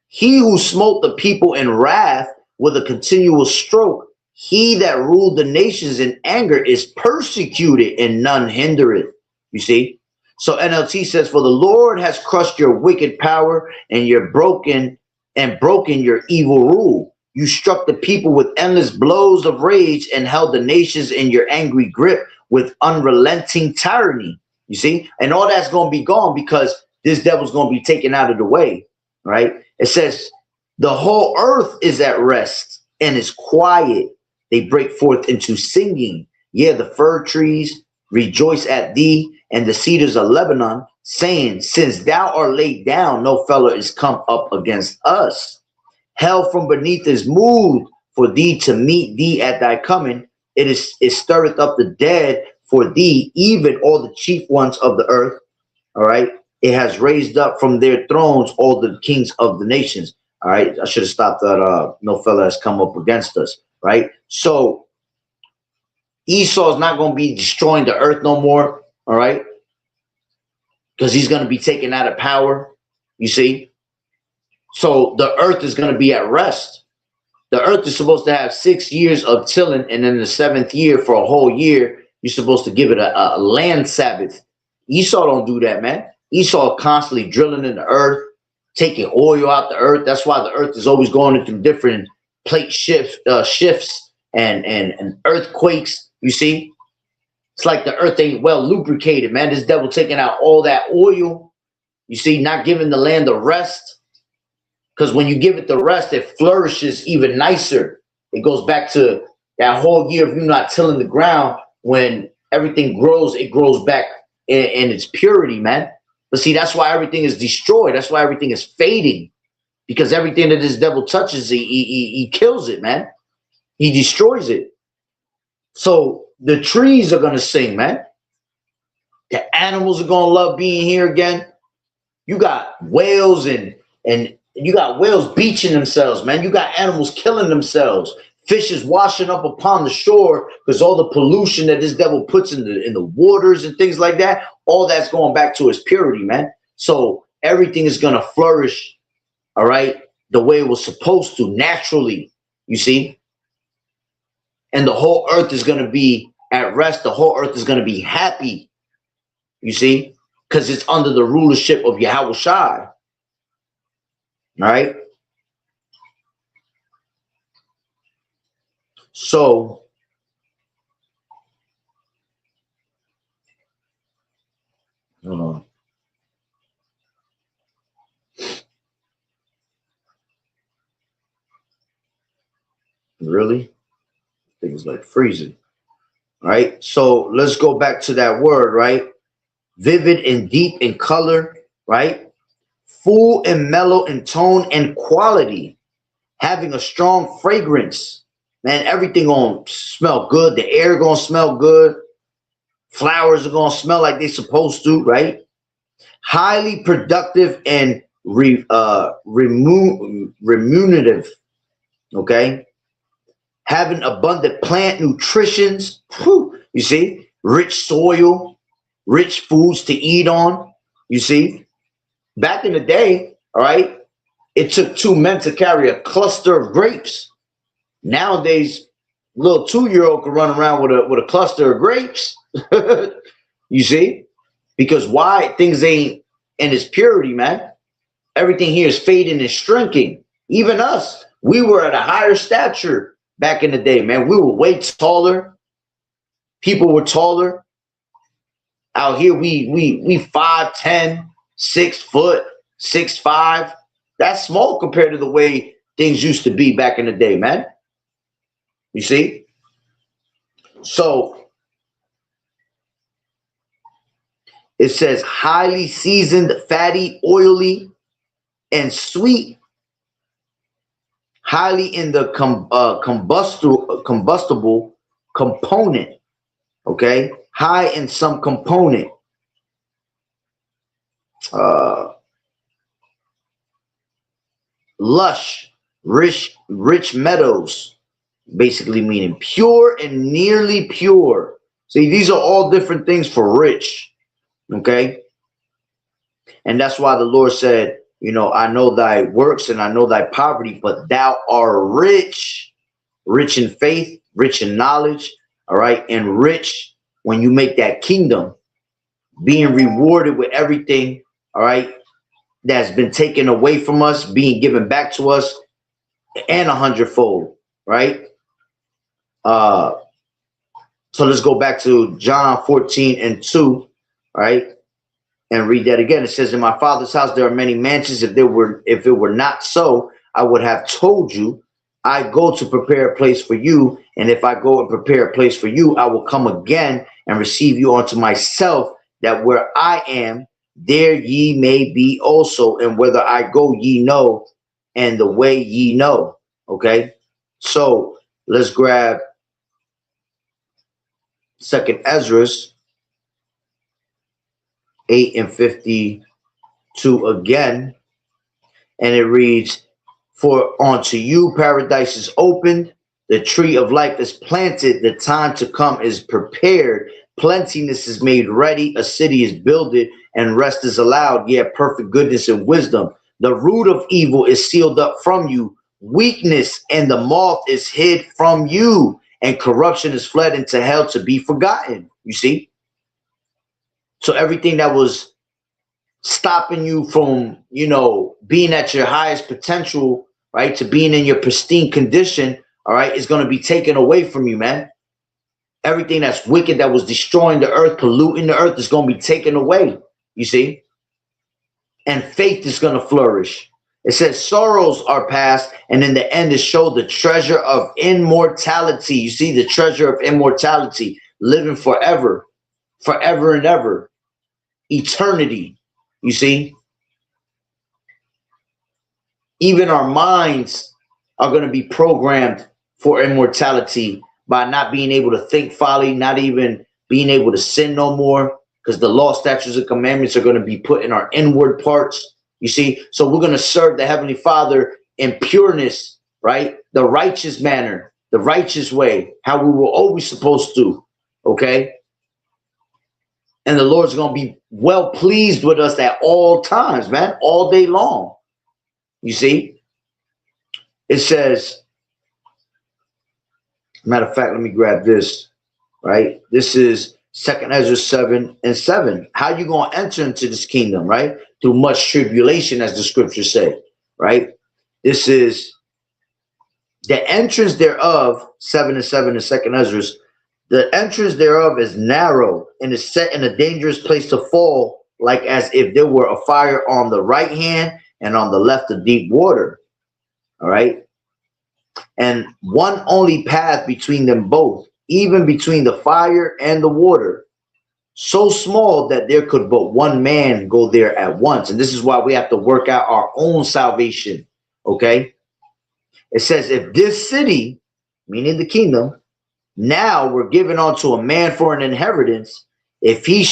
He who smote the people in wrath with a continual stroke, he that ruled the nations in anger is persecuted and none hinder it. You see? So NLT says, for the Lord has crushed your wicked power and broken your evil rule. You struck the people with endless blows of rage and held the nations in your angry grip with unrelenting tyranny. You see? And all that's going to be gone because this devil's going to be taken out of the way, right? It says the whole earth is at rest and is quiet. They break forth into singing. Yeah, the fir trees rejoice at thee, and the cedars of Lebanon, saying, since thou art laid down, no fellow is come up against us. Hell from beneath is moved for thee to meet thee at thy coming. It stirreth up the dead for thee, even all the chief ones of the earth. All right. It has raised up from their thrones all the kings of the nations. All right. I should have stopped that. No fellow has come up against us. Right. So Esau is not going to be destroying the earth no more. All right. Because he's going to be taken out of power. You see. So the earth is going to be at rest. The earth is supposed to have 6 years of tilling. And then the 7th year, for a whole year, you're supposed to give it a land Sabbath. Esau don't do that, man. Esau constantly drilling in the earth, taking oil out the earth. That's why the earth is always going into different plate shifts and earthquakes. You see, it's like the earth ain't well lubricated, man. This devil taking out all that oil. You see, not giving the land the rest. Because when you give it the rest, it flourishes even nicer. It goes back to that whole year of you not tilling the ground. When everything grows, it grows back in its purity, man. But see, that's why everything is destroyed. That's why everything is fading. Because everything that this devil touches, he kills it, man. He destroys it. So the trees are going to sing, man. The animals are going to love being here again. You got whales and you got whales beaching themselves, man. You got animals killing themselves. Fish is washing up upon the shore because all the pollution that this devil puts in the waters and things like that, all that's going back to its purity, man. So everything is going to flourish, all right, the way it was supposed to, naturally, you see. And the whole earth is going to be at rest. The whole earth is going to be happy, you see, because it's under the rulership of Yahweh Shai, all right. So hold on. Really? I think it's like freezing. All right. So let's go back to that word, right? vivid and deep in color, right? Full and mellow in tone and quality, having a strong fragrance. Man, everything gonna smell good. The air gonna smell good. Flowers are gonna smell like they're supposed to, right? Highly productive and remunerative. Okay, having abundant plant nutritions. Whew, you see, rich soil, rich foods to eat on. You see, back in the day, all right, it took two men to carry a cluster of grapes. Nowadays, little 2-year-old can run around with a cluster of grapes. You see, because why? Things ain't in its purity, man. Everything here is fading and shrinking. Even us, we were at a higher stature back in the day, man. We were way taller. People were taller. Out here, we 5'10", 6 foot, 6'5". That's small compared to the way things used to be back in the day, man. You see? So it says highly seasoned, fatty, oily, and sweet. Highly in the combustible component. Okay? High in some component. Lush, rich meadows, basically meaning pure and nearly pure. See, these are all different things for rich. Okay? And that's why the Lord said, you know, I know thy works and I know thy poverty, but thou art rich, rich in faith, rich in knowledge, all right, and rich when you make that kingdom, being rewarded with everything, all right, that's been taken away from us, being given back to us, and 100-fold, right? So let's go back to John 14:2, right? And read that again. It says, in my Father's house there are many mansions. If it were not so, I would have told you. I go to prepare a place for you, and if I go and prepare a place for you, I will come again and receive you unto myself, that where I am, there ye may be also, and whither I go ye know, and the way ye know. Okay, so let's grab 2nd Ezra 8:52 again, and it reads, for unto you paradise is opened, the tree of life is planted, the time to come is prepared, plentiness is made ready, a city is builded, and rest is allowed, yet perfect goodness and wisdom. The root of evil is sealed up from you, weakness and the moth is hid from you, and corruption is fled into hell to be forgotten. You see? So everything that was stopping you from, you know, being at your highest potential, right, to being in your pristine condition, all right, is going to be taken away from you, man. Everything that's wicked, that was destroying the earth, polluting the earth, is going to be taken away, you see? And faith is going to flourish. It says sorrows are past, and in the end it showed the treasure of immortality. You see, the treasure of immortality, living forever, forever and ever, eternity, you see? Even our minds are going to be programmed for immortality by not being able to think folly, not even being able to sin no more, because the law, statutes, and commandments are going to be put in our inward parts, you see? So we're going to serve the Heavenly Father in pureness, right? The righteous manner, the righteous way, how we were always supposed to, okay? And the Lord's going to be well pleased with us at all times, man, all day long. You see? It says, matter of fact, let me grab this, right? This is 2nd Ezra 7:7. How you going to enter into this kingdom, right? Through much tribulation, as the scriptures say, right? This is the entrance thereof, 7:7 in 2nd Ezra. The entrance thereof is narrow and is set in a dangerous place to fall, like as if there were a fire on the right hand and on the left of deep water. All right. And one only path between them both, even between the fire and the water, so small that there could but one man go there at once. And this is why we have to work out our own salvation. Okay. It says, if this city, meaning the kingdom, now we're given unto a man for an inheritance, if he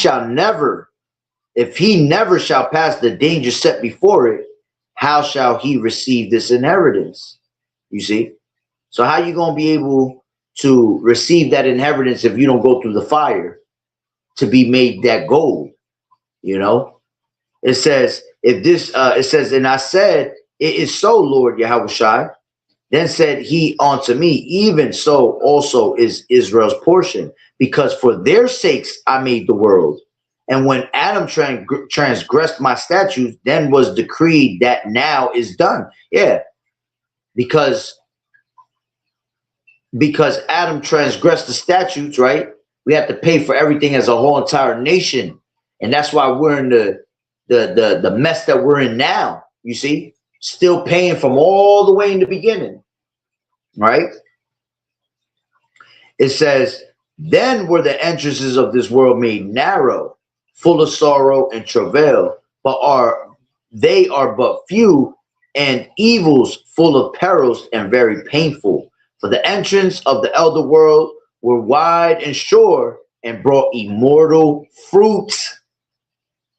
never shall pass the danger set before it, how shall he receive this inheritance? You see? So how you going to be able to receive that inheritance if you don't go through the fire to be made that gold? You know? It says, if this, it says, and I said, it is so, Lord Yahushua. Then said he unto me, even so also is Israel's portion, because for their sakes I made the world. And when Adam transgressed my statutes, then was decreed that now is done. Yeah, because Adam transgressed the statutes, right? We have to pay for everything as a whole entire nation. And that's why we're in the mess that we're in now, you see? Still paying from all the way in the beginning, right? It says, then were the entrances of this world made narrow, full of sorrow and travail, but they are but few, and evils full of perils and very painful. For the entrance of the elder world were wide and sure, and brought immortal fruits.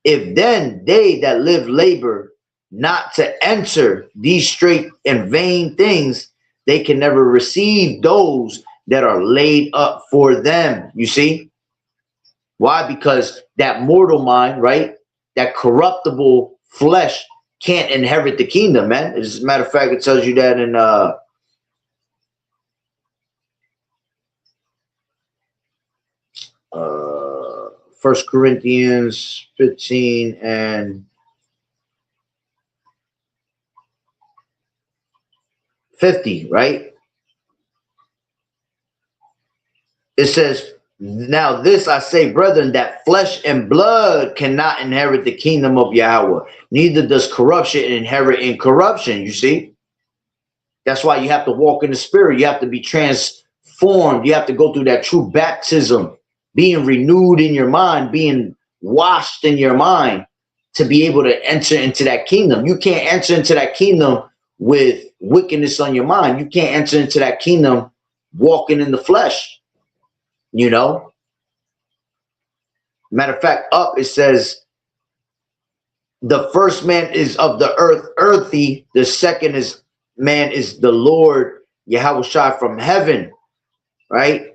If then they that live labor not to enter these straight and vain things, they can never receive those that are laid up for them. You see? Why? Because that mortal mind, right? That corruptible flesh can't inherit the kingdom, man. As a matter of fact, it tells you that in First Corinthians 15 and 50, right? It says, now this I say, brethren, that flesh and blood cannot inherit the kingdom of Yahweh. Neither does corruption inherit incorruption. You see? That's why you have to walk in the spirit. You have to be transformed. You have to go through that true baptism, being renewed in your mind, being washed in your mind to be able to enter into that kingdom. You can't enter into that kingdom with wickedness on your mind. You can't enter into that kingdom walking in the flesh, you know? Matter of fact, up it says, the first man is of the earth, earthy. The second man is the Lord Yahushua from heaven, right?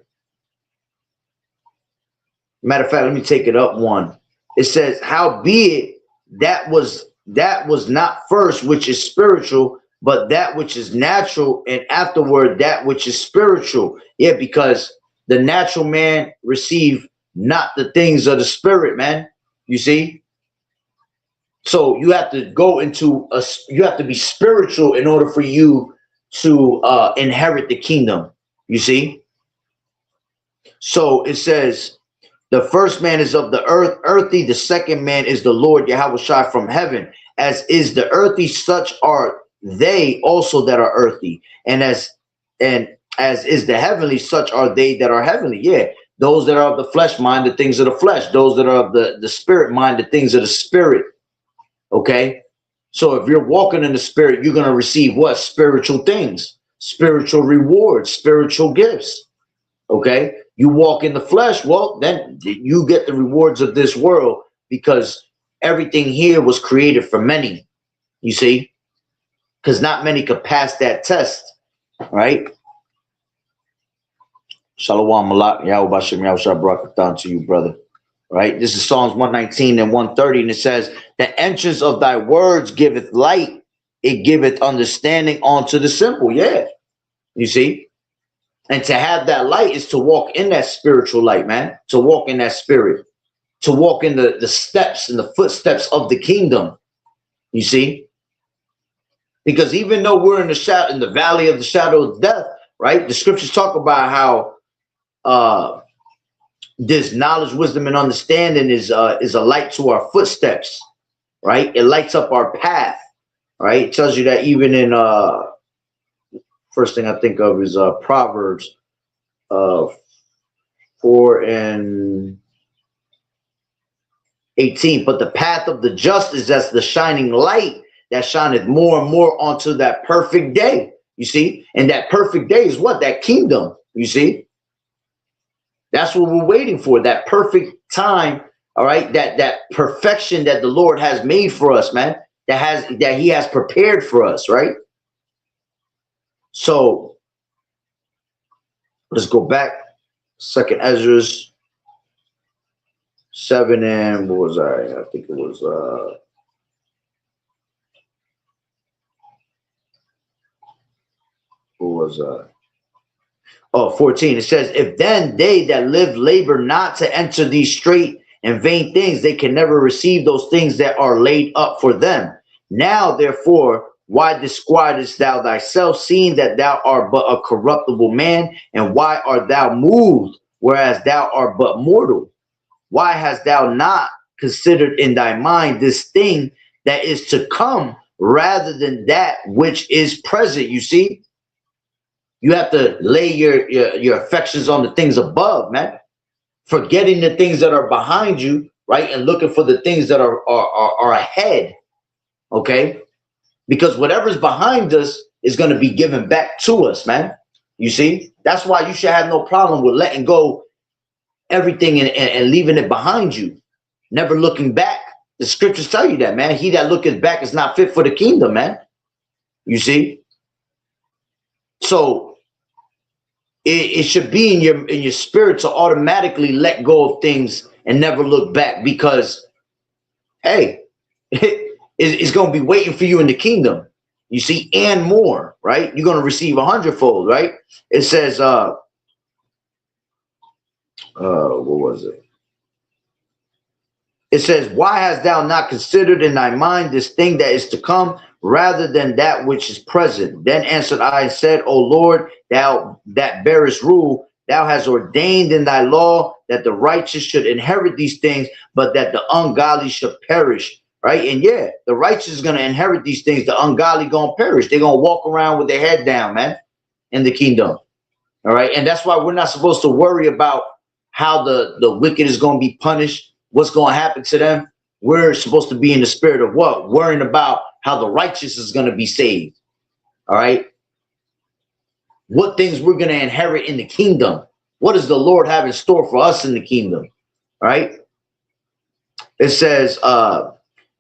Matter of fact, let me take it up one. It says, howbeit that was not first which is spiritual, but that which is natural, and afterward that which is spiritual. Yeah, because the natural man receive not the things of the spirit, man. You see? So you have to go into you have to be spiritual in order for you to inherit the kingdom. You see? So it says, the first man is of the earth, earthy. The second man is the Lord Yahushua from heaven. As is the earthy, such are they also that are earthy. And as is the heavenly, such are they that are heavenly. Yeah, those that are of the flesh mind the things of the flesh. Those that are of the spirit mind the things of the spirit. Okay? So if you're walking in the spirit, you're going to receive what? Spiritual things, spiritual rewards, spiritual gifts. Okay? You walk in the flesh, well, then you get the rewards of this world, because everything here was created for many, you see? Because not many could pass that test, right? Shalom Malak, Yahweh Bashem, Yahweh Barakatan to you, brother. Right? This is Psalms 119 and 130, and it says, the entrance of thy words giveth light, it giveth understanding unto the simple. Yeah, you see? And to have that light is to walk in that spiritual light, man. To walk in that spirit. To walk in the steps and the footsteps of the kingdom. You see? Because even though we're in the valley of the shadow of death, right? The scriptures talk about how this knowledge, wisdom, and understanding is a light to our footsteps, right? It lights up our path, right? It tells you that even in first thing I think of is Proverbs 4 and 18. But the path of the just is as the shining light that shineth more and more onto that perfect day. You see? And that perfect day is what? That kingdom. You see? That's what we're waiting for. That perfect time. All right. That perfection that the Lord has made for us, man. That he has prepared for us, right? So let's go back. Second Ezra 7 and what was I think it was what was 14. It says, if then they that live labor not to enter these straight and vain things, they can never receive those things that are laid up for them. Now, therefore, why disquietest thou thyself, seeing that thou art but a corruptible man? And why art thou moved, whereas thou art but mortal? Why hast thou not considered in thy mind this thing that is to come, rather than that which is present? You see, you have to lay your affections on the things above, man. Forgetting the things that are behind you, right? And looking for the things that are ahead, okay? Because whatever's behind us is going to be given back to us, man. You see? That's why you should have no problem with letting go everything and leaving it behind you. Never looking back. The scriptures tell you that, man. He that looketh back is not fit for the kingdom, man. You see? So it should be in your spirit to automatically let go of things and never look back, because, hey, it's going to be waiting for you in the kingdom. You see, and more, right? You're going to receive 100-fold, right? It says, what was it? It says, why hast thou not considered in thy mind this thing that is to come, rather than that which is present? Then answered I and said, O Lord, thou that bearest rule, thou hast ordained in thy law that the righteous should inherit these things, but that the ungodly should perish. Right? And yeah, the righteous is going to inherit these things. The ungodly going to perish. They're going to walk around with their head down, man, in the kingdom. All right. And that's why we're not supposed to worry about how the wicked is going to be punished, what's going to happen to them. We're supposed to be in the spirit of what? Worrying about how the righteous is going to be saved. All right. What things we're going to inherit in the kingdom. What does the Lord have in store for us in the kingdom? All right. It says,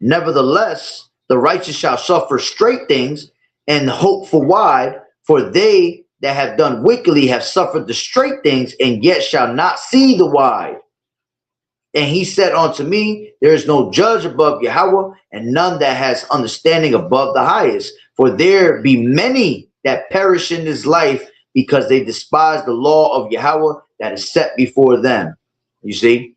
nevertheless, the righteous shall suffer straight things and hope for wide, for they that have done wickedly have suffered the straight things and yet shall not see the wide. And he said unto me, there is no judge above Yahweh, and none that has understanding above the highest. For there be many that perish in this life, because they despise the law of Yahweh that is set before them. You see?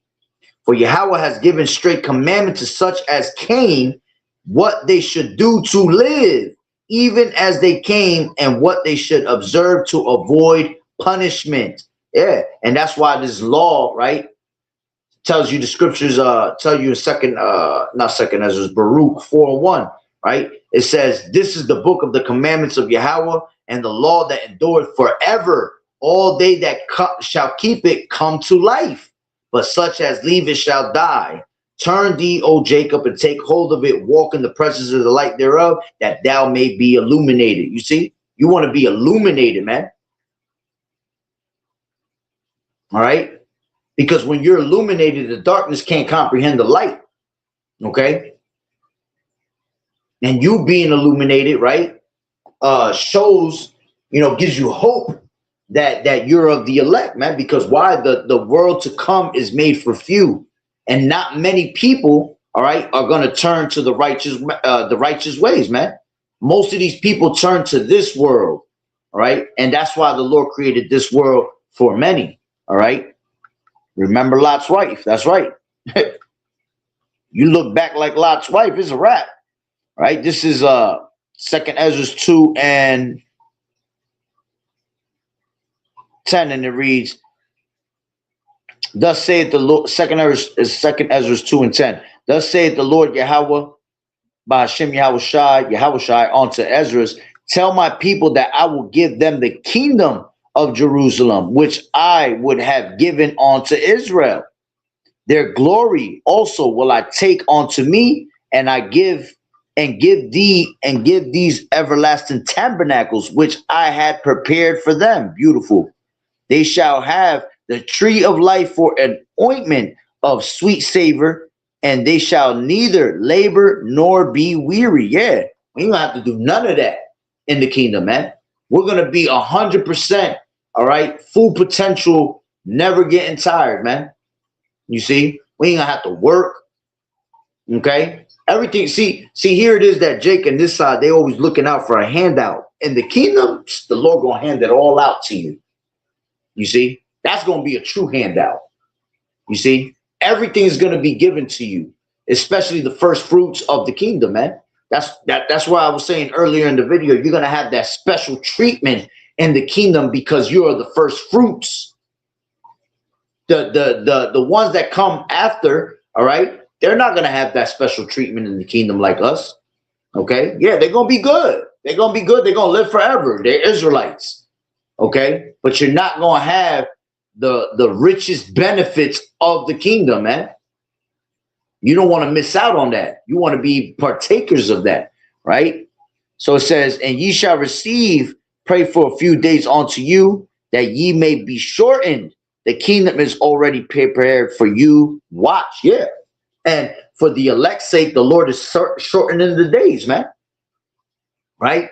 For Yahweh has given straight commandment to such as came, what they should do to live, even as they came, and what they should observe to avoid punishment. Yeah, and that's why this law, right, tells you, the scriptures tell you in not second Ezra, Baruch 4:1, right? It says, this is the book of the commandments of Yahweh, and the law that endureth forever. All they that shall keep it come to life, but such as leave it shall die. Turn thee, O Jacob, and take hold of it. Walk in the presence of the light thereof, that thou may be illuminated. You see, you want to be illuminated, man. All right. Because when you're illuminated, the darkness can't comprehend the light. Okay. And you being illuminated, right, shows, gives you hope that you're of the elect, man. Because why? The world to come is made for few, and not many people, all right, are going to turn to the righteous ways, man. Most of these people turn to this world, all right, and that's why the Lord created this world for many, all right. Remember Lot's wife. That's right. You look back like Lot's wife, it's a wrap, right? This is 2nd Ezra 2 and 10, and it reads, thus saith the Lord. 2nd Ezra 2 and 10. Thus saith the Lord Yahweh, by Hashem Yahushai unto Ezra, tell my people that I will give them the kingdom of Jerusalem, which I would have given unto Israel. Their glory also will I take unto me, and I give these everlasting tabernacles which I had prepared for them. Beautiful. They shall have the tree of life for an ointment of sweet savor, and they shall neither labor nor be weary. Yeah, we don't have to do none of that in the kingdom, man. We're gonna be 100%, all right, full potential, never getting tired, man. You see, we ain't gonna have to work. Okay, everything. See, here it is that Jake and this side, they always looking out for a handout. In the kingdom, the Lord gonna hand it all out to you. You see, that's gonna be a true handout. You see, everything is gonna be given to you, especially the first fruits of the kingdom, man. That's why I was saying earlier in the video, you're gonna have that special treatment in the kingdom because you are the first fruits. The ones that come after, all right, they're not gonna have that special treatment in the kingdom like us. Okay, yeah, they're gonna be good. They're gonna be good. They're gonna live forever. They're Israelites. Okay, but you're not gonna have the richest benefits of the kingdom, man. You don't want to miss out on that. You want to be partakers of that, right? So it says, and ye shall receive, pray for a few days unto you, that ye may be shortened. The kingdom is already prepared for you. Watch, yeah. And for the elect's sake, the Lord is shortening the days, man. Right?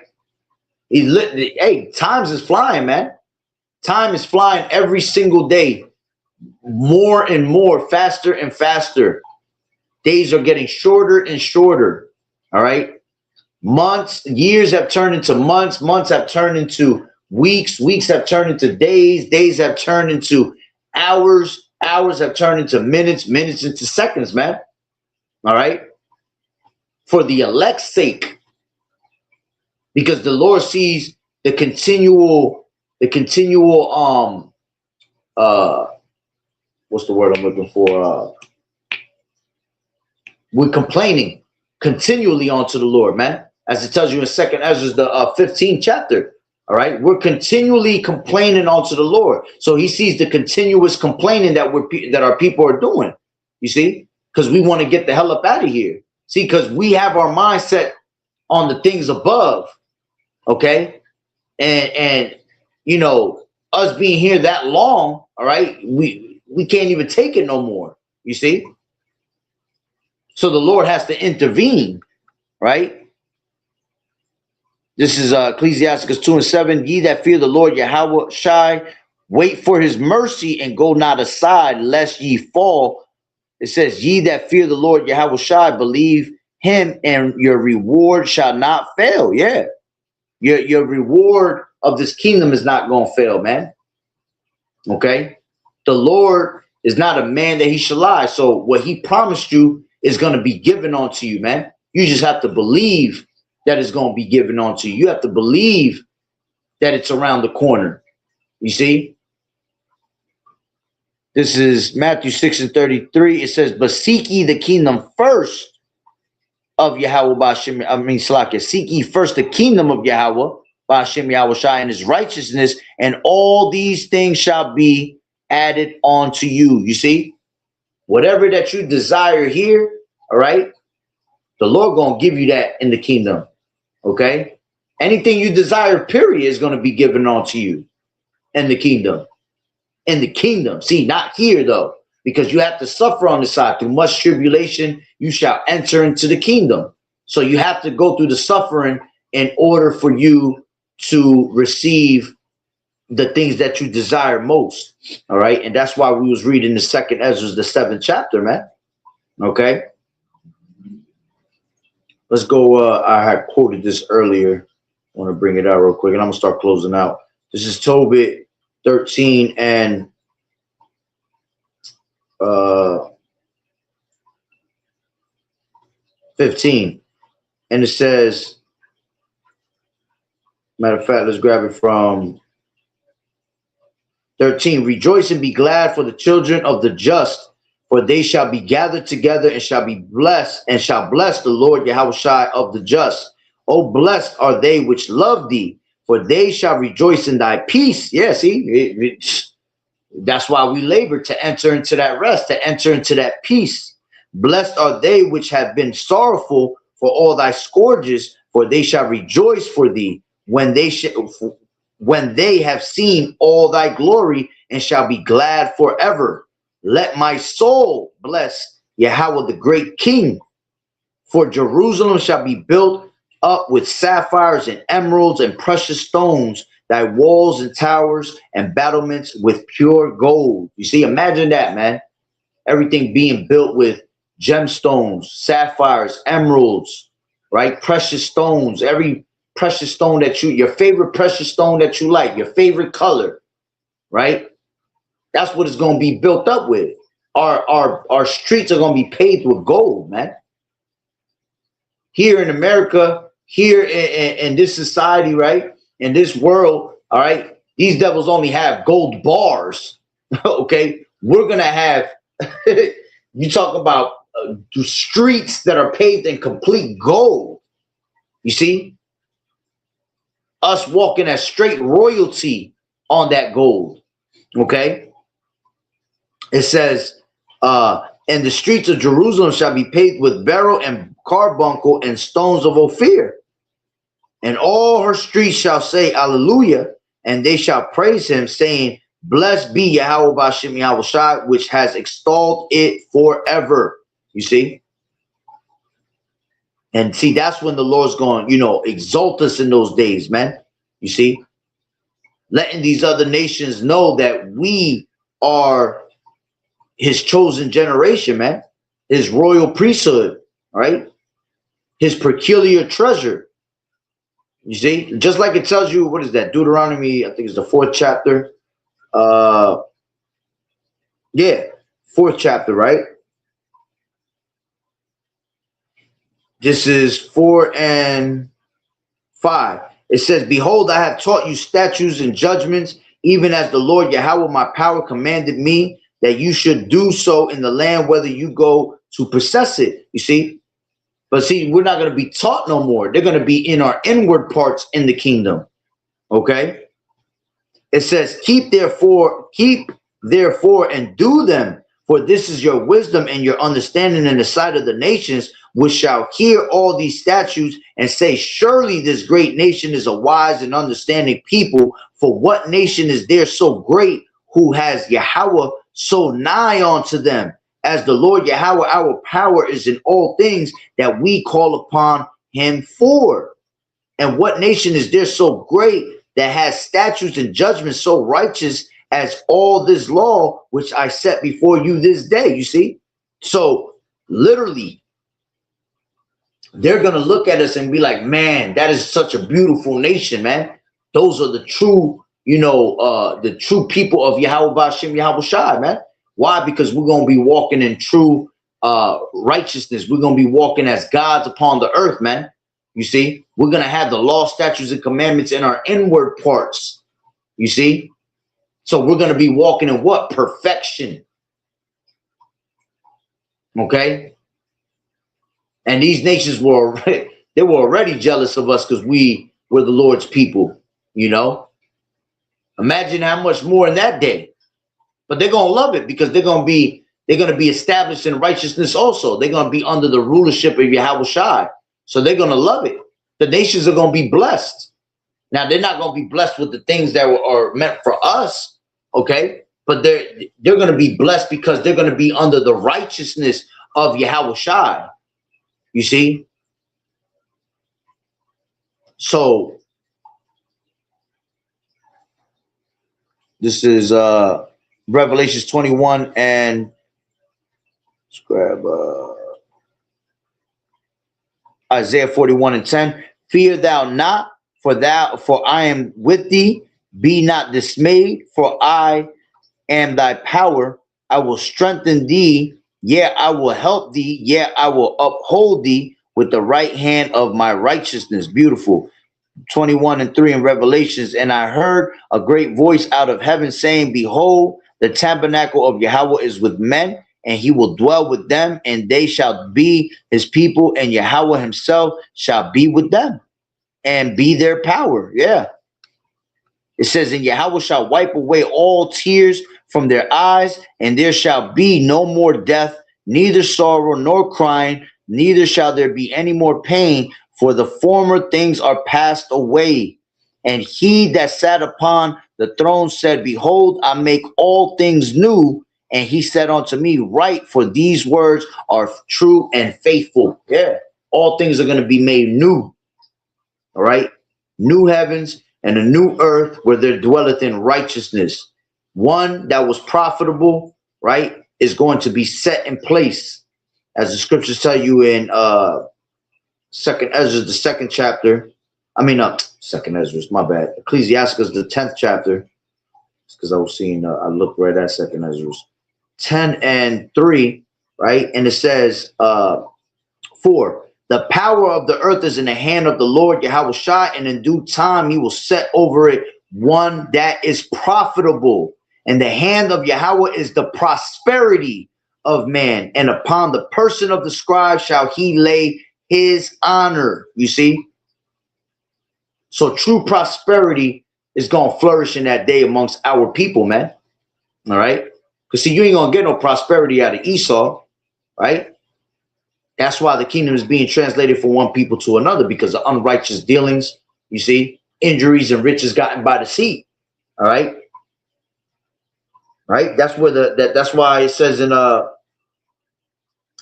Hey, times is flying, man. Time is flying every single day. More and more, faster and faster. Days are getting shorter and shorter. All right. Months, years have turned into months. Months have turned into weeks. Weeks have turned into days. Days have turned into hours. Hours have turned into minutes. Minutes into seconds, man. All right. For the elect's sake. Because the Lord sees the continual, what's the word I'm looking for? We're complaining continually unto the Lord, man. As it tells you in 2nd Ezra, the 15th chapter. All right, we're continually complaining unto the Lord. So he sees the continuous complaining that our people are doing. You see, because we want to get the hell up out of here. See, because we have our mindset on the things above. Okay, and you know, us being here that long, all right, we can't even take it no more. You see. So the Lord has to intervene, right? This is Ecclesiasticus 2:7. Ye that fear the Lord Yahweh Shai, wait for his mercy and go not aside, lest ye fall. It says, ye that fear the Lord Yahweh Shai, believe him, and your reward shall not fail. Yeah. Your reward of this kingdom is not going to fail, man. Okay? The Lord is not a man that he shall lie. So what he promised you is going to be given unto you, man. You just have to believe that it's going to be given unto you. You have to believe that it's around the corner. You see? This is Matthew 6:33. It says, but seek ye the kingdom first of Yahweh Ba'ashem. Slakia. Seek ye first the kingdom of Yahweh Ba'ashem Yahweh Shai and his righteousness, and all these things shall be added unto you. You see? Whatever that you desire here, all right, the Lord gonna give you that in the kingdom. Okay, anything you desire, period, is gonna be given unto you in the kingdom. In the kingdom, see, not here though, because you have to suffer on the side. Through much tribulation, you shall enter into the kingdom. So you have to go through the suffering in order for you to receive the things that you desire most. All right. And that's why we was reading the 2nd Ezra, the 7th chapter, man. Okay. Let's go. I had quoted this earlier. I want to bring it out real quick, and I'm gonna start closing out. This is Tobit 13 and 15. And it says, matter of fact, let's grab it from 13. Rejoice and be glad for the children of the just, for they shall be gathered together and shall be blessed, and shall bless the Lord Yahweh Shai of the just. Oh, blessed are they which love thee, for they shall rejoice in thy peace. Yeah, see, That's why we labor to enter into that rest, to enter into that peace. Blessed are they which have been sorrowful for all thy scourges, for they shall rejoice for thee when they have seen all thy glory, and shall be glad forever. Let my soul bless Yahweh the great King, for Jerusalem shall be built up with sapphires and emeralds and precious stones, thy walls and towers and battlements with pure gold. You see, imagine that, man. Everything being built with gemstones, sapphires, emeralds, right? Precious stones, every precious stone that your favorite precious stone that you like, your favorite color, right? That's what it's going to be built up with. Our streets are going to be paved with gold, man. Here in America, here in this society, right? In this world, all right, these devils only have gold bars. Okay, we're going to have, you talk about the streets that are paved in complete gold. You see? Us walking as straight royalty on that gold. Okay? It says, and the streets of Jerusalem shall be paved with beryl and carbuncle and stones of Ophir. And all her streets shall say, Alleluia, and they shall praise him, saying, Blessed be Yahweh B'Shem Yahweh Shai, which has extolled it forever. You see? And see, that's when the Lord's going, exalt us in those days, man. You see? Letting these other nations know that we are his chosen generation, man. His royal priesthood, right? His peculiar treasure. You see? Just like it tells you, what is that? Deuteronomy, I think it's the 4th chapter. Yeah, 4th chapter, right? This is 4 and 5. It says, Behold, I have taught you statutes and judgments, even as the Lord Yahweh, my power, commanded me, that you should do so in the land, whether you go to possess it. You see? But see, we're not going to be taught no more. They're going to be in our inward parts in the kingdom. Okay? It says, keep therefore and do them, for this is your wisdom and your understanding in the sight of the nations, which shall hear all these statutes and say, surely this great nation is a wise and understanding people. For what nation is there so great, who has Yahweh so nigh unto them, as the Lord Yahweh, our power is in all things that we call upon him for? And what nation is there so great that has statutes and judgments so righteous as all this law which I set before you this day? You see? So literally, they're going to look at us and be like, man, that is such a beautiful nation, man. Those are the true, the true people of Yahweh B'Shem Yahweh Shai, man. Why? Because we're going to be walking in true righteousness. We're going to be walking as gods upon the earth, man. You see, we're going to have the law, statutes, and commandments in our inward parts. You see? So we're going to be walking in what? Perfection. Okay? And these nations were already jealous of us because we were the Lord's people, Imagine how much more in that day. But they're going to love it because they're going to be established in righteousness also. They're going to be under the rulership of Yahweh Shai. So they're going to love it. The nations are going to be blessed. Now, they're not going to be blessed with the things that are meant for us, okay? But they're going to be blessed because they're going to be under the righteousness of Yahweh Shai. You see? So this is Revelations 21 and let's grab Isaiah 41 and 10. Fear thou not, for I am with thee. Be not dismayed, for I am thy power. I will strengthen thee. Yeah, I will help thee. Yeah, I will uphold thee with the right hand of my righteousness. Beautiful. 21 and 3 in Revelations. And I heard a great voice out of heaven saying, Behold, the tabernacle of Yahweh is with men, and he will dwell with them, and they shall be his people, and Yahweh himself shall be with them and be their power. Yeah. It says, and Yahweh shall wipe away all tears from their eyes, and there shall be no more death, neither sorrow nor crying, neither shall there be any more pain, for the former things are passed away. And he that sat upon the throne said, Behold, I make all things new. And he said unto me, Write, for these words are true and faithful. Yeah, all things are going to be made new. All right, new heavens and a new earth where there dwelleth in righteousness. One that was profitable, right, is going to be set in place, as the scriptures tell you in Second Ezra, the second chapter. Second Ezra, my bad. Ecclesiasticus, the 10th chapter. It's because I was seeing, I looked right at Second Ezra 10:3, right, and it says, 4. The power of the earth is in the hand of the Lord Yahweh Shai, and in due time he will set over it one that is profitable. And the hand of Yahweh is the prosperity of man, and upon the person of the scribe shall he lay his honor. You see? So true prosperity is going to flourish in that day amongst our people, man. All right? Because see, you ain't going to get no prosperity out of Esau, right? That's why the kingdom is being translated from one people to another, because of unrighteous dealings, you see, injuries and riches gotten by deceit. All right. Right. That's where that's why it says in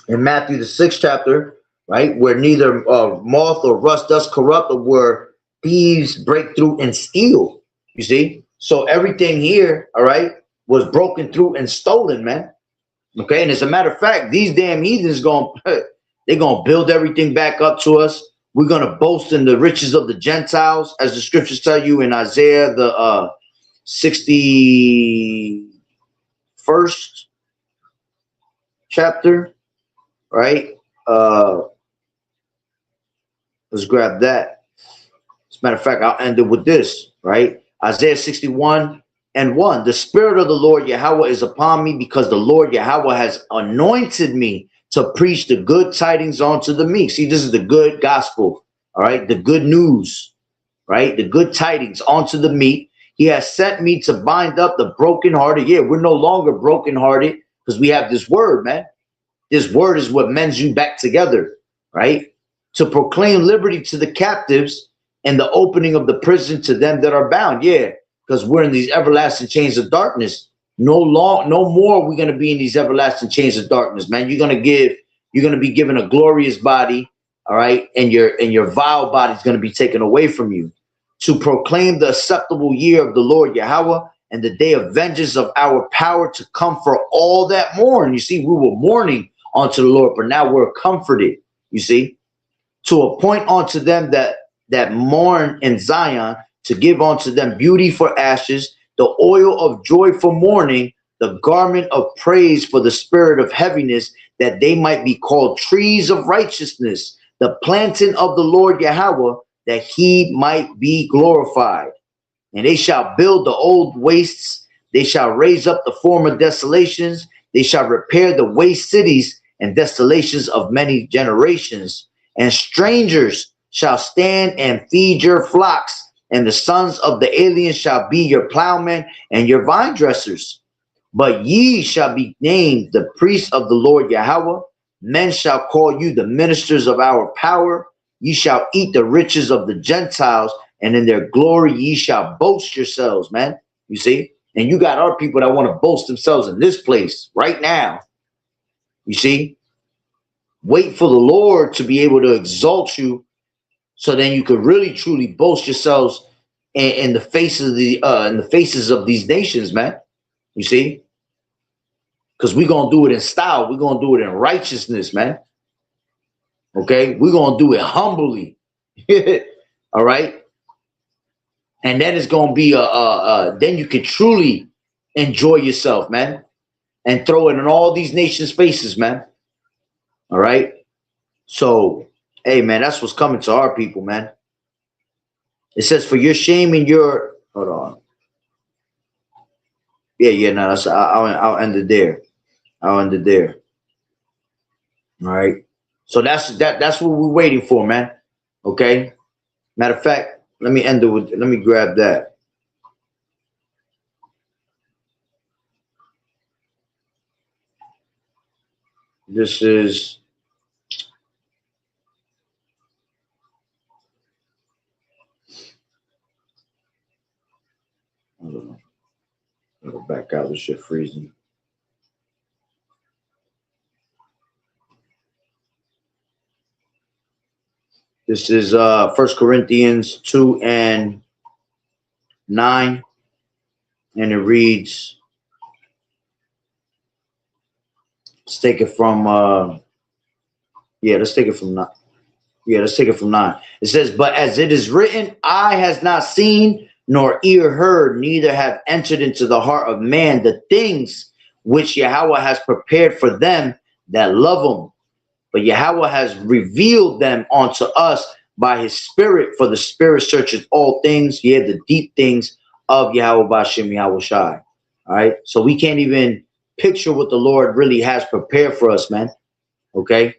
Matthew, the 6th chapter, right, where neither moth or rust does corrupt, or where thieves break through and steal. You see, so everything here, all right, was broken through and stolen, man. Okay. And as a matter of fact, these damn heathens they're going to build everything back up to us. We're going to boast in the riches of the Gentiles, as the scriptures tell you in Isaiah, the 61st chapter, right? Let's grab that. As a matter of fact, I'll end it with this, right? Isaiah 61:1. The Spirit of the Lord Yahweh is upon me, because the Lord Yahweh has anointed me to preach the good tidings unto the meek. See, this is the good gospel, all right? The good news, right? The good tidings unto the meek. He has sent me to bind up the brokenhearted. Yeah, we're no longer brokenhearted because we have this word, man. This word is what mends you back together, right? To proclaim liberty to the captives and the opening of the prison to them that are bound. Yeah, because we're in these everlasting chains of darkness. No more are we going to be in these everlasting chains of darkness, man. You're going to be given a glorious body, all right, and your vile body is going to be taken away from you, to proclaim the acceptable year of the Lord Yahweh, and the day of vengeance of our power, to come for all that mourn. You see, we were mourning unto the Lord, but now we're comforted. You see, to appoint unto them that mourn in Zion, to give unto them beauty for ashes, the oil of joy for mourning, the garment of praise for the spirit of heaviness, that they might be called trees of righteousness, the planting of the Lord Yahweh, that he might be glorified. And they shall build the old wastes, they shall raise up the former desolations, they shall repair the waste cities and desolations of many generations. And strangers shall stand and feed your flocks, and the sons of the aliens shall be your plowmen and your vine dressers. But ye shall be named the priests of the Lord Yahweh. Men shall call you the ministers of our power. Ye shall eat the riches of the Gentiles, and in their glory ye shall boast yourselves, man. You see? And you got our people that want to boast themselves in this place right now. You see? Wait for the Lord to be able to exalt you, so then you could really truly boast yourselves in the faces of these nations, man. You see, because we're gonna do it in style. We're gonna do it in righteousness, man. Okay, we're gonna do it humbly. All right, and then it's gonna be then you can truly enjoy yourself, man, and throw it in all these nations' faces, man. All right, so. Hey, man, that's what's coming to our people, man. It says, for your shame and your... Hold on. Yeah, no, that's, I'll end it there. I'll end it there. All right. So that's what we're waiting for, man. Okay. Matter of fact, let me end it with... Let me grab that. This is I don't know. I'll go back out. This shit freezing. This is 1 Corinthians 2 and 9. And it reads, let's take it from let's take it from 9. Yeah, let's take it from 9. It says, but as it is written, eye has not seen, nor ear heard, neither have entered into the heart of man the things which Yahweh has prepared for them that love him. But Yahweh has revealed them unto us by his spirit, for the spirit searches all things, yea, the deep things of Yahweh Bashem Yahweh Shai. All right. So we can't even picture what the Lord really has prepared for us, man. Okay.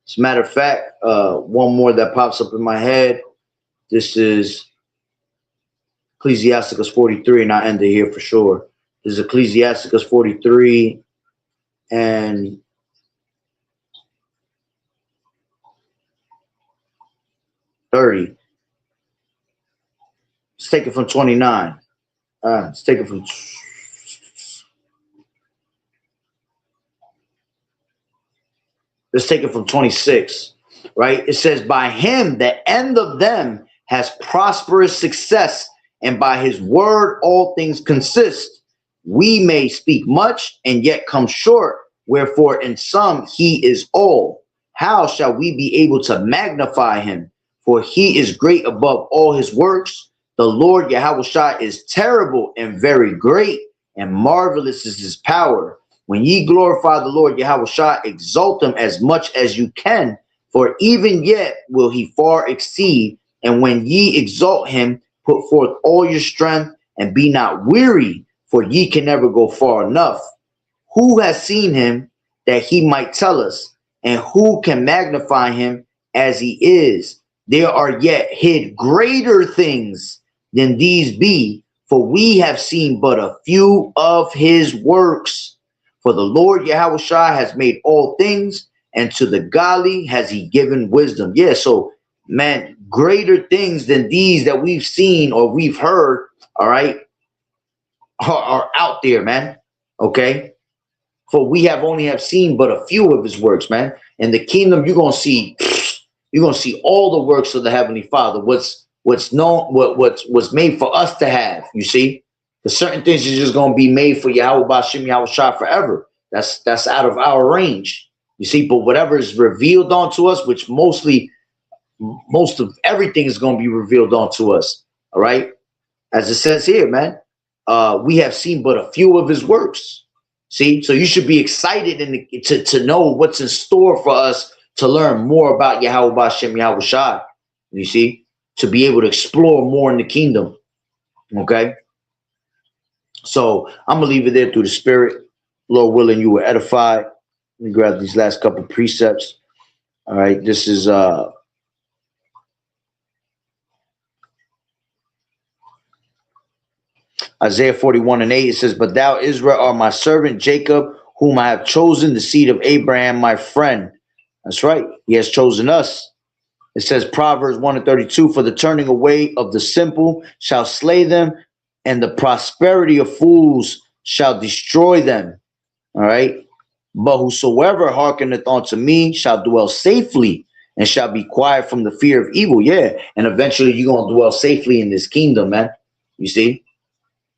As a matter of fact, one more that pops up in my head. This is Ecclesiasticus 43, and I end it here for sure. This is Ecclesiasticus 43 and 30. Let's take it from 29. Let's take it from. Let's take it from 26. Right? It says, by him the end of them has prosperous success, and by his word all things consist. We may speak much and yet come short, wherefore in some he is all. How shall we be able to magnify him? For he is great above all his works. The Lord Yahushua is terrible and very great, and marvelous is his power. When ye glorify the Lord Yahushua, exalt him as much as you can, for even yet will he far exceed. And when ye exalt him, put forth all your strength, and be not weary, for ye can never go far enough. Who has seen him that he might tell us, and who can magnify him as he is? There are yet hid greater things than these be, for we have seen but a few of his works. For the Lord Yahushua has made all things, and to the godly has he given wisdom. Yeah, so man, greater things than these that we've seen or we've heard, all right, are out there, man. Okay. For we have only have seen but a few of his works, man. In the kingdom, you're gonna see all the works of the Heavenly Father. What's known, what's made for us to have. You see, the certain things are just gonna be made for Yahweh Bashem Yahweh Shah forever. That's out of our range. You see, but whatever is revealed onto us, which most of everything is going to be revealed onto us. All right. As it says here, man, we have seen but a few of his works. See, so you should be excited to know what's in store for us to learn more about Yahweh Bashem Yahweh Shai. You see, to be able to explore more in the kingdom. Okay. So I'm going to leave it there through the spirit. Lord willing, you were edified. Let me grab these last couple precepts. All right. This is Isaiah 41 and 8. It says, but thou, Israel, art my servant, Jacob, whom I have chosen, the seed of Abraham, my friend. That's right. He has chosen us. It says Proverbs 1 and 32, for the turning away of the simple shall slay them, and the prosperity of fools shall destroy them. All right. But whosoever hearkeneth unto me shall dwell safely, and shall be quiet from the fear of evil. Yeah. And eventually you're going to dwell safely in this kingdom, man. You see?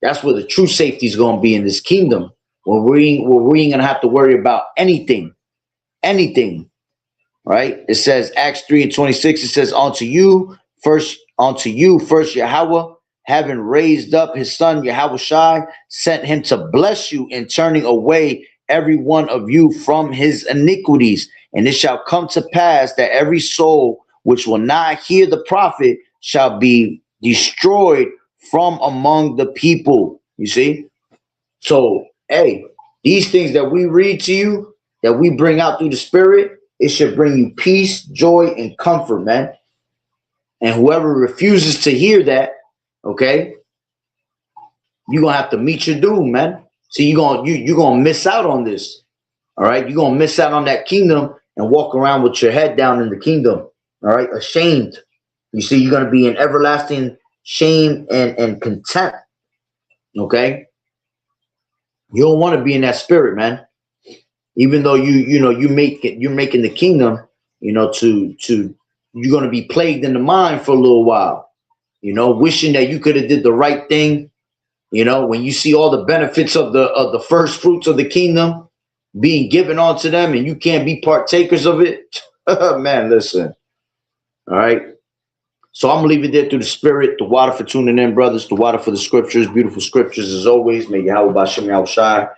That's where the true safety is going to be, in this kingdom, where we ain't going to have to worry about anything. Right? It says Acts 3 and 26. It says, unto you first Yahweh, having raised up his son Yahweh Shai, sent him to bless you in turning away every one of you from his iniquities. And it shall come to pass that every soul which will not hear the prophet shall be destroyed from among the people. You see? So, hey, these things that we read to you, that we bring out through the spirit, it should bring you peace, joy, and comfort, man. And whoever refuses to hear that, okay, you're gonna have to meet your doom, man. See, you're gonna miss out on this. All right. You're going to miss out on that kingdom and walk around with your head down in the kingdom. All right. Ashamed. You see, you're going to be in everlasting shame and contempt. Okay. You don't want to be in that spirit, man. Even though you're making the kingdom, you're going to be plagued in the mind for a little while, wishing that you could have did the right thing. When you see all the benefits of the first fruits of the kingdom being given onto them and you can't be partakers of it, man, listen. All right. So I'm going to leave it there through the spirit, the water for tuning in, brothers, the water for the scriptures, beautiful scriptures as always. May Yahweh Bashem Yahushai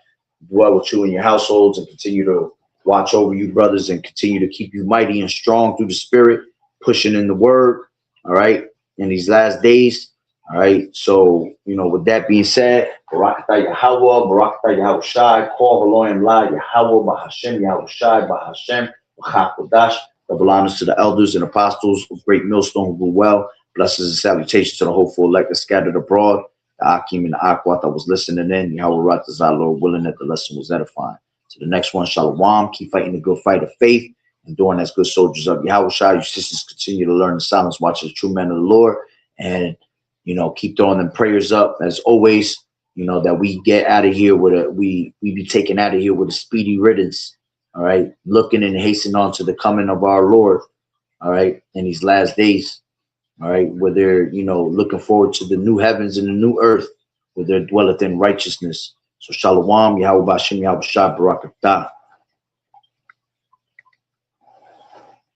dwell with you in your households and continue to watch over you, brothers, and continue to keep you mighty and strong through the spirit, pushing in the word, all right, in these last days, all right. So, with that being said, Barakatah Yahweh, Barakatah Yahushai, Kol V'Loim La, Yahweh, Bahashem, Yahushai, Bahashem, B'chakodash. Double honors to the elders and apostles of Great Millstone who do well. Blessings and salutations to the hopeful elect scattered abroad. The Akim and the Akwat that was listening in. Yahweh Ratazah, Lord willing that the lesson was edifying. To the next one, Shalom. Keep fighting the good fight of faith and doing as good soldiers of Yahweh Shai. You sisters continue to learn the silence, watch the true men of the Lord, and keep throwing them prayers up as always. That we get out of here with we be taken out of here with a speedy riddance. All right, looking and hastening on to the coming of our Lord. All right, in these last days. All right, where they're looking forward to the new heavens and the new earth, where there dwelleth in righteousness. So Shalom, Yahweh Bashem, Yahweh Shah, Barakatah.